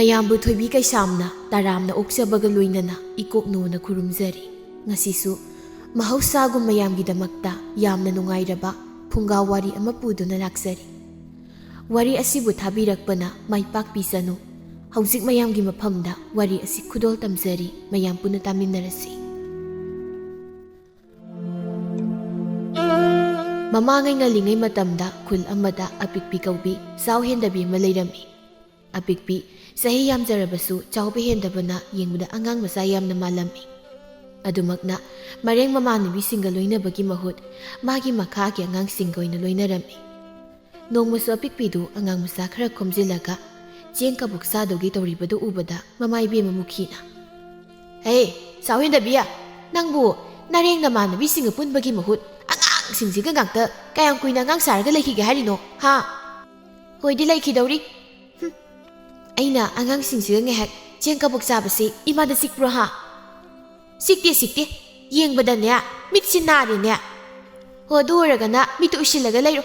ꯃꯌꯥꯝꯕꯨ ꯊꯣꯏꯕꯤ ꯀꯩꯁꯥꯝꯅ ꯇꯔꯥꯝꯅ ꯑꯣꯛꯆꯕꯒ ꯂꯣꯏꯅꯅ ꯏꯀꯣꯛꯅꯣꯅ ꯈꯨꯔꯨꯝꯖꯔꯤ꯫ ꯉꯁꯤꯁꯨ ꯃꯍꯧꯁꯥꯒꯨꯝ ꯃꯌꯥꯝꯒꯤꯗꯃꯛꯇ ꯌꯥꯝꯅ ꯅꯨꯡꯉꯥꯏꯔꯕ ꯐꯨꯡꯒꯥ ꯋꯥꯔꯤ ꯑꯃ ꯄꯨꯗꯨꯅ ꯂꯥꯛꯆꯔꯤ꯫ ꯋꯥꯔꯤ ꯑꯁꯤꯕꯨ ꯊꯥꯕꯤꯔꯛꯄꯅ ꯃꯥꯏꯄꯥꯛꯄꯤꯁꯅꯨ꯫ ꯍꯧꯖꯤꯛ ꯃꯌꯥꯝꯒꯤ ꯃꯐꯝꯗ ꯋꯥꯔꯤ ꯑꯁꯤ ꯈꯨꯗꯣꯜ ꯇꯝꯖꯔꯤ, ꯃꯌꯥꯝ ꯄꯨꯟꯅ ꯇꯥꯃꯤꯟꯅꯔꯁꯤ꯫ ꯃꯃꯥꯡꯉꯩ ꯉꯜꯂꯤꯉꯩ ꯃꯇꯝꯗ ꯈꯨꯜ ꯑꯃꯗ ꯑꯄꯤꯛꯄꯤ ꯀꯧꯕꯤ ꯆꯥꯎ ꯍꯦꯟꯗꯕꯤ ꯑꯃ ꯂꯩꯔꯝꯃꯤ꯫ ꯑꯄꯤꯛꯄꯤ ꯆꯍꯤ ꯌꯥꯝꯖꯔꯕꯁꯨ ꯆꯥꯎꯕ ꯍꯦꯟꯗꯕꯅ ꯌꯦꯡꯕꯗ ꯑꯉꯥꯡ ꯃꯆꯥ ꯌꯥꯝꯅ ꯃꯥꯜꯂꯝꯃꯤ꯫ ꯑꯗꯨꯃꯛꯅ ꯃꯔꯦꯡ ꯃꯃꯥꯟꯅꯕꯤꯁꯤꯡꯒ ꯂꯣꯏꯅꯕꯒꯤ ꯃꯍꯨꯠ ꯃꯥꯒꯤ ꯃꯈꯥꯒꯤ ꯑꯉꯥꯡꯁꯤꯡꯒ ꯑꯣꯏꯅ ꯂꯣꯏꯅꯔꯝꯃꯤ꯫ ꯅꯣꯡꯃꯁꯨ ꯑꯄꯤꯛꯄꯤꯗꯨ ꯑꯉꯥꯡ ꯃꯆꯥ ꯈꯔ ꯈꯣꯝꯖꯤꯜꯂꯒ ꯆꯦꯡ ꯀꯕꯣꯛ ꯆꯥꯗꯧꯒꯤ ꯇꯧꯔꯤꯕꯗꯨ ꯎꯕꯗ ꯃꯃꯥ ꯏꯕꯦꯝꯃ ꯃꯨꯈꯤꯅ "ꯍꯦ ꯆꯥꯎ ꯍꯦꯟꯗꯕꯤ, ꯅꯪꯕꯨ ꯅꯔꯦꯡ ꯅꯃꯥꯟꯅꯕꯤꯁꯤꯡꯒ ꯄꯨꯟꯕꯒꯤ ꯃꯍꯨꯠ ꯑꯉꯥꯡꯁꯤꯡꯁꯤꯒ ꯉꯥꯛꯇ ꯀꯌꯥꯝ ꯀꯨꯏꯅ ꯑꯉꯥꯡ ꯁꯥꯔꯒ ꯂꯩꯈꯤꯒꯦ ꯍꯥꯏꯔꯤꯅꯣ ꯍꯥ?" "ꯍꯣꯏꯗꯤ ꯂꯩꯈꯤꯗꯧꯔꯤ. ꯑꯩꯅ ꯑꯉꯥꯡꯁꯤꯡꯁꯤꯒ ꯉꯥꯏꯍꯥꯛ ꯆꯦꯡ ꯀꯕꯣꯛ ꯆꯥꯕꯁꯤ ꯏꯃꯥꯗ ꯆꯤꯛꯄ꯭ꯔꯣ ꯍꯥ?" "ꯆꯤꯛꯇꯦ, ꯌꯦꯡꯕꯗꯅꯦ ꯃꯤꯠꯁꯤ ꯅꯥꯔꯦꯅꯦ." "ꯍꯣ ꯑꯗꯨ ꯑꯣꯏꯔꯒꯅ ꯃꯤꯠꯇꯨ ꯎꯏꯁꯤꯜꯂꯒ ꯂꯩꯔꯣ.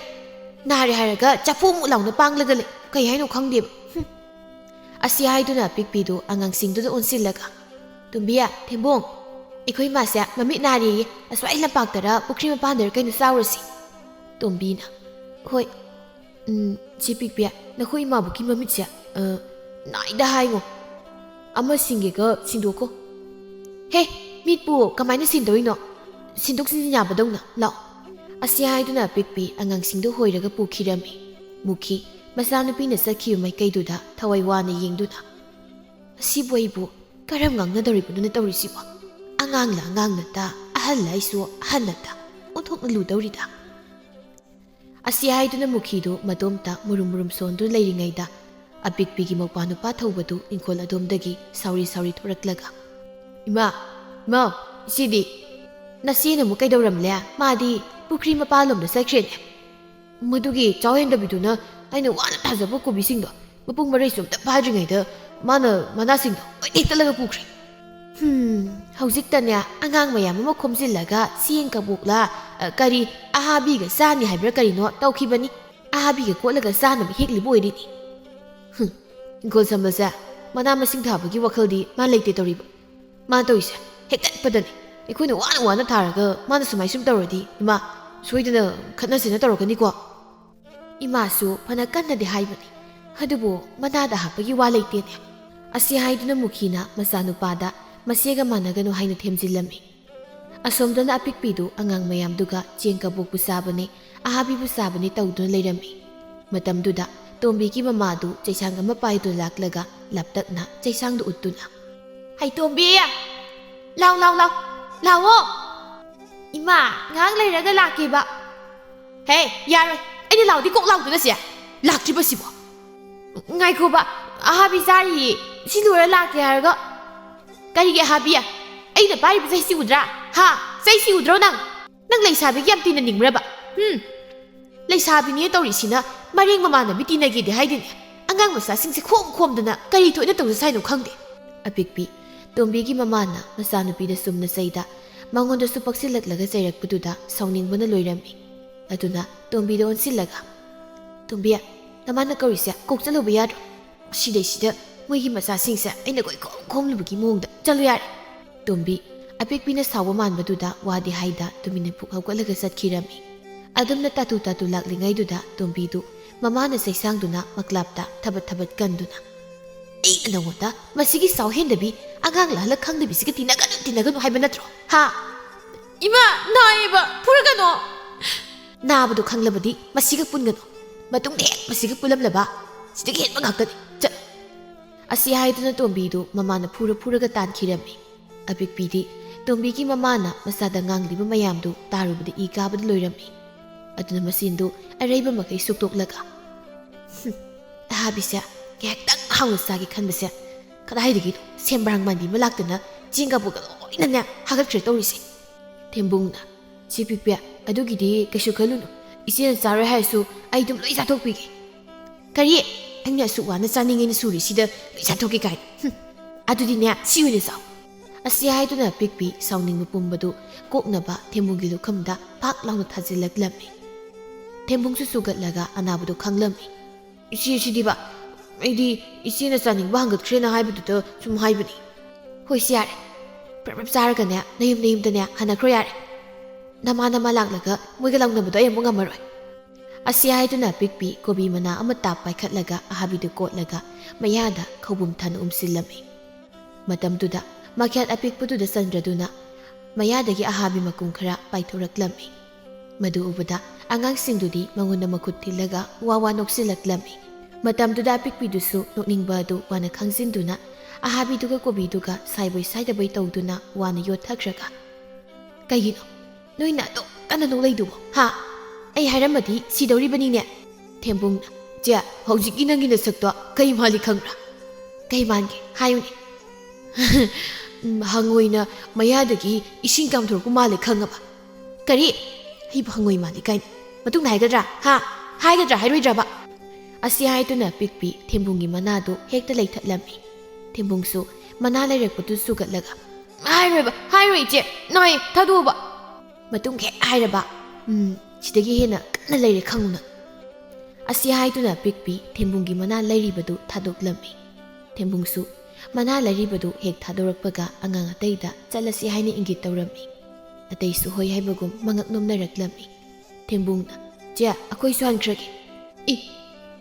ꯅꯥꯔꯦ ꯍꯥꯏꯔꯒ ꯆꯐꯨꯃꯨꯛ ꯂꯥꯎꯅ ꯄꯥꯡꯂꯒ ꯂꯩ, ꯀꯩ ꯍꯥꯏꯅꯣ ꯈꯪꯗꯦꯕ." ꯑꯁꯤ ꯍꯥꯏꯗꯨꯅ ꯑꯄꯤꯛꯄꯤꯗꯨ ꯑꯉꯥꯡꯁꯤꯡꯗꯨꯗ ꯑꯣꯟꯁꯤꯜꯂꯒ "ꯇꯣꯝꯕꯤ, ꯊꯦꯝꯕꯣꯡ, ꯑꯩꯈꯣꯏ ꯃꯥꯁꯦ ꯃꯃꯤꯠ ꯅꯥꯔꯦꯌꯦ, ꯑꯁ꯭ꯋꯥꯏ ꯂꯝꯄꯥꯛꯇꯔ ꯄꯨꯈ꯭ꯔꯤ ꯃꯄꯥꯟꯗꯔ ꯀꯩꯅꯣ ꯆꯥꯎꯔꯁꯤ." ꯇꯣꯝꯕꯤꯅ "ꯍꯣꯏ, ꯆꯦ ꯄꯤꯛꯄꯤ, ꯅꯈꯣꯏ ꯏꯃꯥꯕꯨꯒꯤ ꯃꯃꯤꯠꯁꯦ ꯅꯥꯏꯗ ꯍꯥꯏꯉꯣ, ꯑꯃ ꯁꯤꯡꯒꯦꯒ ꯁꯤꯟꯗꯣꯛꯀꯣ." "ꯍꯦ, ꯃꯤꯠꯄꯨ ꯀꯃꯥꯏꯅ ꯁꯤꯟꯗꯣꯏꯅꯣ? ꯁꯤꯟꯗꯣꯛ ꯁꯤꯟꯖꯤꯟ ꯌꯥꯕꯗꯧꯅ ꯂꯥꯛꯑꯣ." ꯑꯁꯤ ꯍꯥꯏꯗꯨꯅ ꯑꯄꯤꯛꯄꯤ ꯑꯉꯥꯡꯁꯤꯡꯗꯨ ꯍꯣꯏꯔꯒ ꯄꯨꯈꯤꯔꯝꯃꯤ꯫ ꯃꯨꯈꯤ ꯃꯆꯥꯅꯨꯄꯤꯅ ꯆꯠꯈꯤꯕ ꯃꯥꯏꯀꯩꯗꯨꯗ ꯊꯋꯥꯏ ꯋꯥꯅ ꯌꯦꯡꯗꯨꯅ "ꯑꯁꯤꯕꯨ ꯑꯩꯕꯨ ꯀꯔꯝ ꯉꯥꯡꯅꯗꯧꯔꯤꯕꯅꯣꯅ ꯇꯧꯔꯤꯁꯤꯕꯣ? ꯑꯉꯥꯡꯂ ꯑꯉꯥꯡ ꯅꯠꯇ, ꯑꯍꯜꯂ ꯑꯩꯁꯨ ꯑꯍꯜ ꯅꯠꯇ, ꯑꯣꯟꯊꯣꯛꯅ ꯂꯨꯗꯧꯔꯤꯗ." ꯑꯁꯤ ꯍꯥꯏꯗꯨꯅ ꯃꯨꯈꯤꯗꯨ ꯃꯇꯣꯝꯇ ꯃꯨꯔꯨꯝ ꯃꯨꯔꯨꯝ ꯁꯣꯟꯗꯨꯅ ꯂꯩꯔꯤꯉꯩꯗ ꯑꯄꯤꯛꯄꯤꯒꯤ ꯃꯧꯄꯥ ꯅꯨꯄꯥ ꯊꯧꯕꯗꯨ ꯏꯪꯈꯣꯜ ꯑꯗꯣꯝꯗꯒꯤ ꯁꯥꯎꯔꯤ ꯊꯣꯔꯛꯂꯒ "ꯏꯃꯥ, ꯏꯆꯦꯗꯤ?" "ꯅꯆꯦꯅ ꯑꯃꯨꯛ ꯀꯩꯗꯧꯔꯝꯂꯦ? ꯃꯥꯗꯤ ꯄꯨꯈ꯭ꯔꯤ ꯃꯄꯥꯟꯂꯣꯝꯗ ꯆꯠꯈ꯭ꯔꯦꯅꯦ. ꯃꯗꯨꯒꯤ ꯆꯥꯎ ꯍꯦꯟꯗꯕꯤꯗꯨꯅ ꯑꯩꯅ ꯋꯥꯅ ꯊꯥꯖꯕ ꯀꯣꯕꯤꯁꯤꯡꯗꯣ ꯃꯄꯨꯡ ꯃꯔꯩꯁꯨ ꯑꯝꯇ ꯐꯥꯗ꯭ꯔꯤꯉꯩꯗ ꯃꯥꯅ ꯃꯅꯥꯁꯤꯡꯗꯣ ꯂꯣꯏ ꯇꯦꯛꯇꯠꯂꯒ ꯄꯨꯈ꯭ꯔꯦ." "ꯍꯧꯖꯤꯛꯇꯅꯦ ꯑꯉꯥꯡ ꯃꯌꯥꯝ ꯑꯃ ꯈꯣꯝꯖꯤꯜꯂꯒ ꯆꯦꯡ ꯀꯕꯣꯛꯂ ꯀꯔꯤ ꯑꯍꯥꯕꯤꯒ ꯆꯥꯅꯤ ꯍꯥꯏꯕ꯭ꯔꯥ ꯀꯔꯤꯅꯣ ꯇꯧꯈꯤꯕꯅꯤ. ꯑꯍꯥꯕꯤꯒ ꯀꯣꯠꯂꯒ ꯆꯥꯅꯕ ꯍꯦꯛꯂꯤꯕ ꯑꯣꯏꯔꯤꯅꯤ." "ꯏꯪꯈꯣꯜ ꯁꯝꯕꯁꯦ ꯃꯅꯥ ꯃꯁꯤꯡ ꯊꯥꯕꯒꯤ ꯋꯥꯈꯜꯗꯤ ꯃꯥ ꯂꯩꯇꯦ ꯇꯧꯔꯤꯕ. ꯃꯥꯅ ꯇꯧꯔꯤꯁꯦ ꯍꯦꯛꯇꯠꯄꯗꯅꯤ. ꯑꯩꯈꯣꯏꯅ ꯋꯥꯅ ꯊꯥꯔꯒ ꯃꯥꯅ ꯁꯨꯃꯥꯏ ꯁꯨꯝ ꯇꯧꯔꯗꯤ ꯏꯃꯥ ꯁꯣꯏꯗꯅ ꯈꯠꯅꯁꯦꯅ ꯇꯧꯔꯛꯀꯅꯤꯀꯣ." "ꯏꯃꯥꯁꯨ ꯐꯅ ꯀꯟꯅꯗꯤ ꯍꯥꯏꯕꯅꯤ, ꯑꯗꯨꯕꯨ ꯃꯅꯥꯗ ꯍꯥꯞꯄꯒꯤ ꯋꯥ ꯂꯩꯇꯦꯅꯦ." ꯑꯁꯤ ꯍꯥꯏꯗꯨꯅ ꯃꯨꯈꯤꯅ ꯃꯆꯥꯅꯨꯄꯥꯗ ꯃꯆꯦꯒ ꯃꯥꯟꯅꯒꯅꯨ ꯍꯥꯏꯅ ꯊꯦꯝꯖꯤꯜꯂꯝꯃꯤ꯫ ꯑꯁꯣꯝꯗꯅ ꯑꯄꯤꯛꯄꯤꯗꯨ ꯑꯉꯥꯡ ꯃꯌꯥꯝꯗꯨꯒ ꯆꯦꯡ ꯀꯕꯣꯛꯄꯨ ꯆꯥꯕꯅꯤ, ꯑꯍꯥꯕꯤꯕꯨ ꯆꯥꯕꯅꯤ ꯇꯧꯗꯨꯅ ꯂꯩꯔꯝꯃꯤ꯫ ꯃꯇꯝꯗꯨꯗ ꯇꯣꯝꯕꯤꯒꯤ ꯃꯃꯥꯗꯨ ꯆꯩꯁꯥꯡ ꯑꯃ ꯄꯥꯏꯗꯨꯅ ꯂꯥꯛꯂꯒ ꯂꯥꯞꯇꯛꯅ ꯆꯩꯁꯥꯡꯗꯨ ꯎꯠꯇꯨꯅ "ꯍꯩ ꯇꯣꯝꯕꯤ, ꯂꯥꯛꯑꯣ. ꯏꯃꯥ ꯉꯥꯏꯍꯥꯛ ꯂꯩꯔꯒ ꯂꯥꯛꯀꯦꯕ." "ꯍꯦ ꯌꯥꯔꯣꯏ, ꯑꯩꯅ ꯂꯥꯎꯗꯤ ꯀꯣꯛ ꯂꯥꯎꯗꯅ ꯁꯦ ꯂꯥꯛꯇ꯭ꯔꯤꯕꯁꯤꯕꯣ." "ꯉꯥꯏꯈꯣꯕ, ꯑꯍꯥꯕꯤ ꯆꯥꯔꯤꯌꯦ, ꯁꯤ ꯂꯣꯏꯔ ꯂꯥꯛꯀꯦ ꯍꯥꯏꯔꯒ." "ꯀꯔꯤꯒꯤ ꯑꯍꯥꯕꯤ? ꯑꯩꯅ ꯄꯥꯏꯔꯤꯕ ꯆꯩꯁꯤ ꯎꯗ꯭ꯔꯥ? ꯍꯥ, ꯆꯩꯁꯤ ꯎꯗ꯭ꯔꯣ ꯅꯪ? ꯅꯪ ꯂꯩꯁꯥꯕꯤꯒꯤ ꯌꯥꯝ ꯇꯤꯟꯅꯅꯤꯡꯕ꯭ꯔꯕ? ꯂꯩꯁꯥꯕꯤꯅꯦ ꯇꯧꯔꯤꯁꯤꯅ ꯃꯔꯦꯡ ꯃꯃꯥꯟꯅꯕꯤ ꯇꯤꯟꯅꯒꯦꯗꯤ ꯍꯥꯏꯗꯤꯅꯦ. ꯑꯉꯥꯡ ꯃꯆꯥꯁꯤꯡꯁꯦ ꯈꯣꯝꯗꯅ ꯀꯔꯤ ꯊꯣꯏꯅ ꯇꯧꯖ ꯁꯥꯏꯅꯣ ꯈꯪꯗꯦ." ꯑꯄꯤꯛꯄꯤ ꯇꯣꯝꯕꯤꯒꯤ ꯃꯃꯥꯅ ꯃꯆꯥꯅꯨꯄꯤꯗ ꯆꯨꯝꯅ ꯆꯩꯗ ꯃꯉꯣꯟꯗꯁꯨ ꯄꯛꯁꯤꯜꯂꯛꯂꯒ ꯆꯩꯔꯛꯄꯗꯨꯗ ꯁꯥꯎꯅꯤꯡꯕꯅ ꯂꯣꯏꯔꯝꯃꯤ꯫ ꯑꯗꯨꯅ ꯇꯣꯝꯕꯤꯗ ꯑꯣꯟꯁꯤꯜꯂꯒ "ꯇꯣꯝꯕꯤ, ꯅꯃꯥꯅ ꯀꯧꯔꯤꯁꯦ ꯀꯣꯛ ꯆꯠꯂꯨꯕ ꯌꯥꯗ꯭ꯔꯣ? ꯁꯤꯗꯩꯁꯤꯗ ꯃꯣꯏꯒꯤ ꯃꯆꯥꯁꯤꯡꯁꯦ ꯑꯩꯅ ꯈꯣꯝꯂꯨꯕꯒꯤ ꯃꯑꯣꯡꯗ ꯆꯠꯂꯨ ꯌꯥꯔꯦ." ꯇꯣꯝꯕꯤ ꯑꯄꯤꯛꯄꯤꯅ ꯁꯥꯎꯕ ꯃꯥꯟꯕꯗꯨꯗ ꯋꯥꯗꯤ ꯍꯥꯏꯗ ꯇꯨꯃꯤꯟꯅ ꯄꯨꯛ ꯍꯧꯒꯠꯂꯒ ꯆꯠꯈꯤꯔꯝꯃꯤ꯫ ꯑꯗꯨꯝꯅ ꯇꯥꯇꯨ ꯂꯥꯛꯂꯤꯉꯩꯗꯨꯗ ꯇꯣꯝꯕꯤꯗꯨ ꯃꯃꯥꯅ ꯆꯩꯁꯥꯡꯗꯨꯅ ꯃꯀ꯭ꯂꯥꯞꯇ ꯊꯕꯠ ꯀꯟꯗꯨꯅ "ꯑꯩꯅ ꯅꯉꯣꯟꯗ ꯃꯁꯤꯒꯤ ꯆꯥꯎ ꯍꯦꯟꯗꯕꯤ ꯑꯉꯥꯡ ꯂꯥꯍꯜꯂ ꯈꯪꯗꯕꯤꯁꯤꯒ ꯇꯤꯟꯅꯒꯅꯨ ꯍꯥꯏꯕ ꯅꯠꯇ꯭ꯔꯣ? ꯍꯥ?" "ꯏꯃꯥ ꯅꯥꯏꯌꯦꯕ, ꯐꯨꯔꯒꯅꯣ." "ꯅꯥꯕꯗꯣ ꯈꯪꯂꯕꯗꯤ ꯃꯁꯤꯒ ꯄꯨꯟꯒꯅꯨ. ꯃꯇꯨꯡꯗ ꯍꯦꯛ ꯃꯁꯤꯒ ꯄꯨꯜꯂꯝꯂꯕ ꯁꯤꯗꯒꯤ ꯍꯦꯟꯕ ꯉꯥꯛꯇꯅꯤ. ꯆꯠ." ꯑꯁꯤ ꯍꯥꯏꯗꯨꯅ ꯇꯣꯝꯕꯤꯗꯨ ꯃꯃꯥꯅ ꯐꯨꯔꯒ ꯇꯥꯟꯈꯤꯔꯝꯃꯤ꯫ ꯑꯄꯤꯛꯄꯤꯗꯤ ꯇꯣꯝꯕꯤꯒꯤ ꯃꯃꯥꯅ ꯃꯆꯥꯗ ꯉꯥꯡꯂꯤꯕ ꯃꯌꯥꯝꯗꯨ ꯇꯥꯔꯨꯕꯗ ꯏ ꯀꯥꯕꯗ ꯂꯣꯏꯔꯝꯃꯤ꯫ ꯑꯗꯨꯅ ꯃꯆꯤꯟꯗꯨ ꯑꯔꯩꯕ ꯃꯈꯩ ꯁꯨꯛꯇꯣꯛꯂꯒ "ꯑꯍꯥꯕꯤꯁꯦ ꯉꯥꯏꯍꯥꯛꯇꯪ ꯍꯥꯎꯅ ꯆꯥꯒꯦ ꯈꯟꯕꯁꯦ ꯀꯗꯥꯏꯗꯒꯤꯅꯣ ꯁꯦꯝꯕ꯭ꯔꯥꯡ ꯃꯥꯟꯕꯤ ꯑꯃ ꯂꯥꯛꯇꯅ ꯆꯦꯡ ꯀꯕꯣꯛꯀ ꯂꯣꯏꯅꯅꯦ ꯍꯥꯒꯠꯈ꯭ꯔꯦ ꯇꯧꯔꯤꯁꯦ." ꯊꯦꯝꯕꯨꯡꯅ "ꯆꯦ ꯄꯤꯛꯄꯤ, ꯑꯗꯨꯒꯤꯗꯤ ꯀꯩꯁꯨ ꯈꯜꯂꯨꯅꯨ. ꯏꯆꯦꯅ ꯆꯥꯔꯣꯏ ꯍꯥꯏꯔꯁꯨ ꯑꯩ ꯑꯗꯨꯝ ꯂꯣꯏ ꯆꯥꯊꯣꯛꯄꯤꯒꯦ." "ꯀꯔꯤ? ꯑꯩꯅ ꯑꯁꯨꯛ ꯋꯥꯅ ꯆꯥꯅꯤꯡꯉꯩꯅ ꯁꯨꯔꯤꯁꯤꯗ ꯂꯣꯏ ꯆꯥꯊꯣꯛꯀꯦ ꯀꯥꯏꯅ? ꯑꯗꯨꯗꯤꯅꯦ ꯁꯤ ꯑꯣꯏꯅ ꯆꯥꯎ." ꯑꯁꯤ ꯍꯥꯏꯗꯨꯅ ꯄꯤꯛꯄꯤ ꯁꯥꯎꯅꯤꯡꯕ ꯄꯨꯝꯕꯗꯨ ꯀꯣꯛꯅꯕ ꯊꯦꯝꯕꯨꯡꯒꯤ ꯂꯨꯈꯝꯗ ꯄꯥꯛ ꯂꯥꯎꯅ ꯊꯥꯖꯤꯜꯂꯛꯂꯝꯃꯤ꯫ ꯊꯦꯝꯕꯨꯡꯁꯨ ꯆꯨꯒꯠꯂꯒ ꯑꯅꯥꯕꯗꯨ ꯈꯪꯂꯝꯃꯤ꯫ "ꯏꯆꯦꯁꯤꯗꯤꯕ ꯑꯩꯗꯤ ꯏꯆꯦꯅ ꯆꯥꯅꯤꯡꯕ ꯍꯪꯒꯠꯈ꯭ꯔꯦꯅ ꯍꯥꯏꯕꯗꯨꯗ ꯁꯨꯝ ꯍꯥꯏꯕꯅꯤ. ꯍꯣꯏꯁꯤ ꯌꯥꯔꯦ. ꯄ꯭ꯔꯞ ꯆꯥꯔꯒꯅꯦ ꯅꯌꯨꯝꯗꯅꯦ ꯍꯟꯅꯈ꯭ꯔꯣ ꯌꯥꯔꯦ. ꯅꯃꯥ ꯂꯥꯛꯂꯒ ꯃꯣꯏꯒ ꯂꯥꯎꯅꯕꯗꯣ ꯑꯩ ꯑꯃꯨꯛ ꯉꯝꯃꯔꯣꯏ. ꯑꯁꯤ ꯍꯥꯏꯗꯨꯅ ꯑꯄꯤꯛꯄꯤ ꯀꯣꯕꯤ ꯃꯅꯥ ꯑꯃꯠꯇ ꯄꯥꯏꯈꯠꯂꯒ ꯑꯍꯥꯕꯤꯗꯨ ꯀꯣꯠꯂꯒ ꯃꯌꯥꯗ ꯈꯧꯕꯨꯝ ꯊꯟ ꯎꯝꯁꯤꯜꯂꯝꯃꯤ. ꯃꯇꯝꯗꯨꯗ ꯃꯈꯦꯠ ꯑꯄꯤꯛꯄꯗꯨꯗ ꯆꯟꯗ꯭ꯔꯗꯨꯅ ꯃꯌꯥꯗꯒꯤ ꯑꯍꯥꯕꯤ ꯃꯀꯨꯝ ꯈꯔ ꯄꯥꯏꯊꯣꯔꯛꯂꯝꯃꯤ. ꯃꯗꯨ ꯎꯕꯗ ꯑꯉꯥꯡꯁꯤꯡꯗꯨꯗꯤ ꯃꯉꯣꯟꯗ ꯃꯈꯨꯠ ꯊꯤꯜꯂꯒ ꯋꯥ ꯅꯣꯛꯁꯤꯜꯂꯛꯂꯝꯃꯤ. ꯃꯇꯝꯗꯨꯗ ꯑꯄꯤꯛꯄꯤꯗꯨꯁꯨ ꯅꯣꯛꯅꯤꯡꯕ ꯑꯗꯨ ꯋꯥꯅ ꯈꯪꯖꯤꯟꯗꯨꯅ ꯑꯍꯥꯕꯤꯗꯨꯒ ꯀꯣꯕꯤꯗꯨꯒ ꯁꯥꯏꯕꯣꯏ ꯁꯥꯏꯗꯕꯣꯏ ꯇꯧꯗꯨꯅ ꯋꯥꯅ ꯌꯣꯠꯊꯈ꯭ꯔꯒ, ꯀꯩꯒꯤꯅꯣ ꯅꯣꯏꯅ ꯑꯗꯨꯛ ꯀꯟꯅ ꯅꯣꯛꯂꯩꯗꯨꯕꯣ? ꯍꯥ? ꯑꯩ ꯍꯥꯏꯔꯝꯃꯗꯤ ꯁꯤꯗꯧꯔꯤꯕꯅꯤꯅꯦ. ꯊꯦꯝꯕꯨꯡꯅ, ꯆꯦ ꯍꯧꯖꯤꯛꯀꯤ ꯅꯪꯒꯤ ꯅꯁꯛꯇꯣ ꯀꯩ ꯃꯥꯜꯂꯤ ꯈꯪꯕ꯭ꯔꯥ? ꯀꯩ ꯃꯥꯟꯒꯦ ꯍꯥꯏꯌꯨꯅꯦ. ꯍꯪꯉꯣꯏꯅ ꯃꯌꯥꯗꯒꯤ ꯏꯁꯤꯡ ꯀꯥꯝꯊꯣꯔꯛꯄ ꯃꯥꯜꯂꯦ ꯈꯪꯉꯕ. ꯀꯔꯤ? ꯑꯩꯕꯨ ꯍꯪꯉꯣꯏ ꯃꯥꯜꯂꯤ ꯀꯥꯏꯅ ꯃꯇꯨꯡꯗ ꯍꯥꯏꯒꯗ꯭ꯔꯥ? ꯍꯥ? ꯍꯥꯏꯒꯗ꯭ꯔꯥ ꯍꯥꯏꯔꯣꯏꯗ꯭ꯔꯕ? ꯑꯁꯤ ꯍꯥꯏꯗꯨꯅ ꯄꯤꯛꯄꯤ ꯊꯦꯝꯕꯨꯡꯒꯤ ꯃꯅꯥꯗꯨ ꯍꯦꯛꯇ ꯂꯩꯊꯠꯂꯝꯃꯤ. ꯊꯦꯝꯕꯨꯡꯁꯨ ꯃꯅꯥ ꯂꯩꯔꯛꯄꯗꯨ ꯁꯨꯒꯠꯂꯒ, ꯍꯥꯏꯔꯣꯏ ꯏꯆꯦ, ꯅꯣꯏ ꯊꯥꯗꯣꯛꯑꯣꯕ. ꯃꯇꯨꯡ ꯍꯦꯛ ꯍꯥꯏꯔꯕ ꯁꯤꯗꯒꯤ ꯍꯦꯟꯅ ꯀꯟꯅ ꯂꯩꯔꯦ ꯈꯪꯉꯨꯅ. ꯑꯁꯤ ꯍꯥꯏꯗꯨꯅ ꯄꯤꯛꯄꯤ ꯊꯦꯝꯕꯨꯡꯒꯤ ꯃꯅꯥ ꯂꯩꯔꯤꯕꯗꯨ ꯊꯥꯗꯣꯛꯂꯝꯃꯤ. ꯊꯦꯝꯕꯨꯡꯁꯨ ꯃꯅꯥ ꯂꯩꯔꯤꯕꯗꯨ ꯍꯦꯛ ꯊꯥꯗꯣꯔꯛꯄꯒ ꯑꯉꯥꯡ ꯑꯇꯩꯗ ꯆꯠꯂꯁꯤ ꯍꯥꯏꯅ ꯏꯪꯒꯤꯠ ꯇꯧꯔꯝꯃꯤ. ꯑꯇꯩꯁꯨ ꯍꯣꯏ ꯍꯥꯏꯕꯒꯨꯝ ꯃꯉꯛ ꯅꯣꯝꯅꯔꯛꯂꯝꯃꯤ. ꯊꯦꯝꯕꯨꯡꯅ, ꯆꯦ ꯑꯩꯈꯣꯏꯁꯨ ꯍꯟꯈ꯭ꯔꯒꯦ.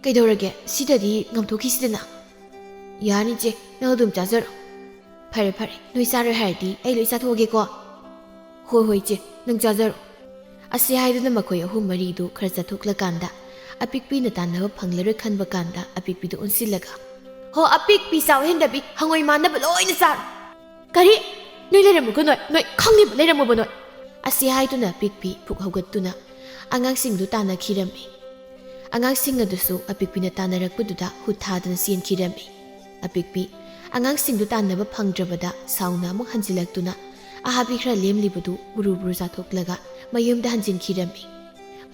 ꯀꯩꯗꯧꯔꯒꯦ? ꯁꯤꯗꯗꯤ ꯉꯝꯊꯣꯛꯈꯤꯁꯤꯗꯅ. ꯌꯥꯅꯤ ꯆꯦ, ꯅꯪ ꯑꯗꯨꯝ ꯆꯥꯖꯔꯣ. ꯐꯔꯦ, ꯅꯣꯏ ꯆꯥꯔꯣꯏ ꯍꯥꯏꯔꯗꯤ ꯑꯩ ꯂꯣꯏ ꯆꯥꯊꯣꯛꯑꯒꯦꯀꯣ. ꯍꯣꯏ ꯆꯦ, ꯅꯪ ꯆꯥꯖꯔꯣ. ꯑꯁꯤ ꯍꯥꯏꯗꯨꯅ ꯃꯈꯣꯏ ꯑꯍꯨꯝ ꯃꯔꯤꯗꯨ ꯈꯔ ꯆꯠꯊꯣꯛꯂꯀꯥꯟꯗ ꯑꯄꯤꯛꯄꯤꯅ ꯇꯥꯟꯅꯕ ꯐꯪꯂꯔꯣꯏ ꯈꯟꯕ ꯀꯥꯟꯗ ꯑꯄꯤꯛꯄꯤꯗꯨ ꯑꯣꯟꯁꯤꯜꯂꯒ, ꯍꯣ ꯑꯄꯤꯛꯄꯤ ꯆꯥꯎ ꯍꯦꯟꯗꯕꯤ, ꯍꯪꯉꯣꯏ ꯃꯥꯟꯅꯕ ꯂꯣꯏꯅ ꯆꯥꯔꯣ. ꯀꯔꯤ? ꯅꯣꯏ ꯂꯩꯔꯝꯃꯨꯀꯣ, ꯅꯣꯏ ꯈꯪꯂꯤꯕ ꯂꯩꯔꯝꯃꯨꯕ ꯅꯣꯏ. ꯑꯁꯤ ꯍꯥꯏꯗꯨꯅ ꯑꯄꯤꯛꯄꯤ ꯄꯨꯛ ꯍꯧꯒꯠꯇꯨꯅ ꯑꯉꯥꯡꯁꯤꯡꯗꯨ ꯇꯥꯟꯅꯈꯤꯔꯝꯃꯤ. ꯑꯉꯥꯡꯁꯤꯡ ꯑꯗꯨꯁꯨ ꯑꯄꯤꯛꯄꯤꯅ ꯇꯥꯟꯅꯔꯛꯄꯗꯨꯗ ꯍꯨꯠ ꯊꯥꯗꯨꯅ ꯆꯦꯟꯈꯤꯔꯝꯃꯤ. ꯑꯄꯤꯛꯄꯤ ꯑꯉꯥꯡꯁꯤꯡꯗꯨ ꯇꯥꯟꯅꯕ ꯐꯪꯗ꯭ꯔꯕꯗ ꯁꯥꯎꯅ ꯑꯃꯨꯛ ꯍꯟꯖꯤꯜꯂꯛꯇꯨꯅ ꯑꯍꯥꯕꯤ ꯈꯔ ꯂꯦꯝꯂꯤꯕꯗꯨ ꯕꯨꯔꯨ ꯆꯥꯊꯣꯛꯂꯒ ꯃꯌꯨꯝꯗ ꯍꯟꯖꯤꯟꯈꯤꯔꯝꯃꯤ.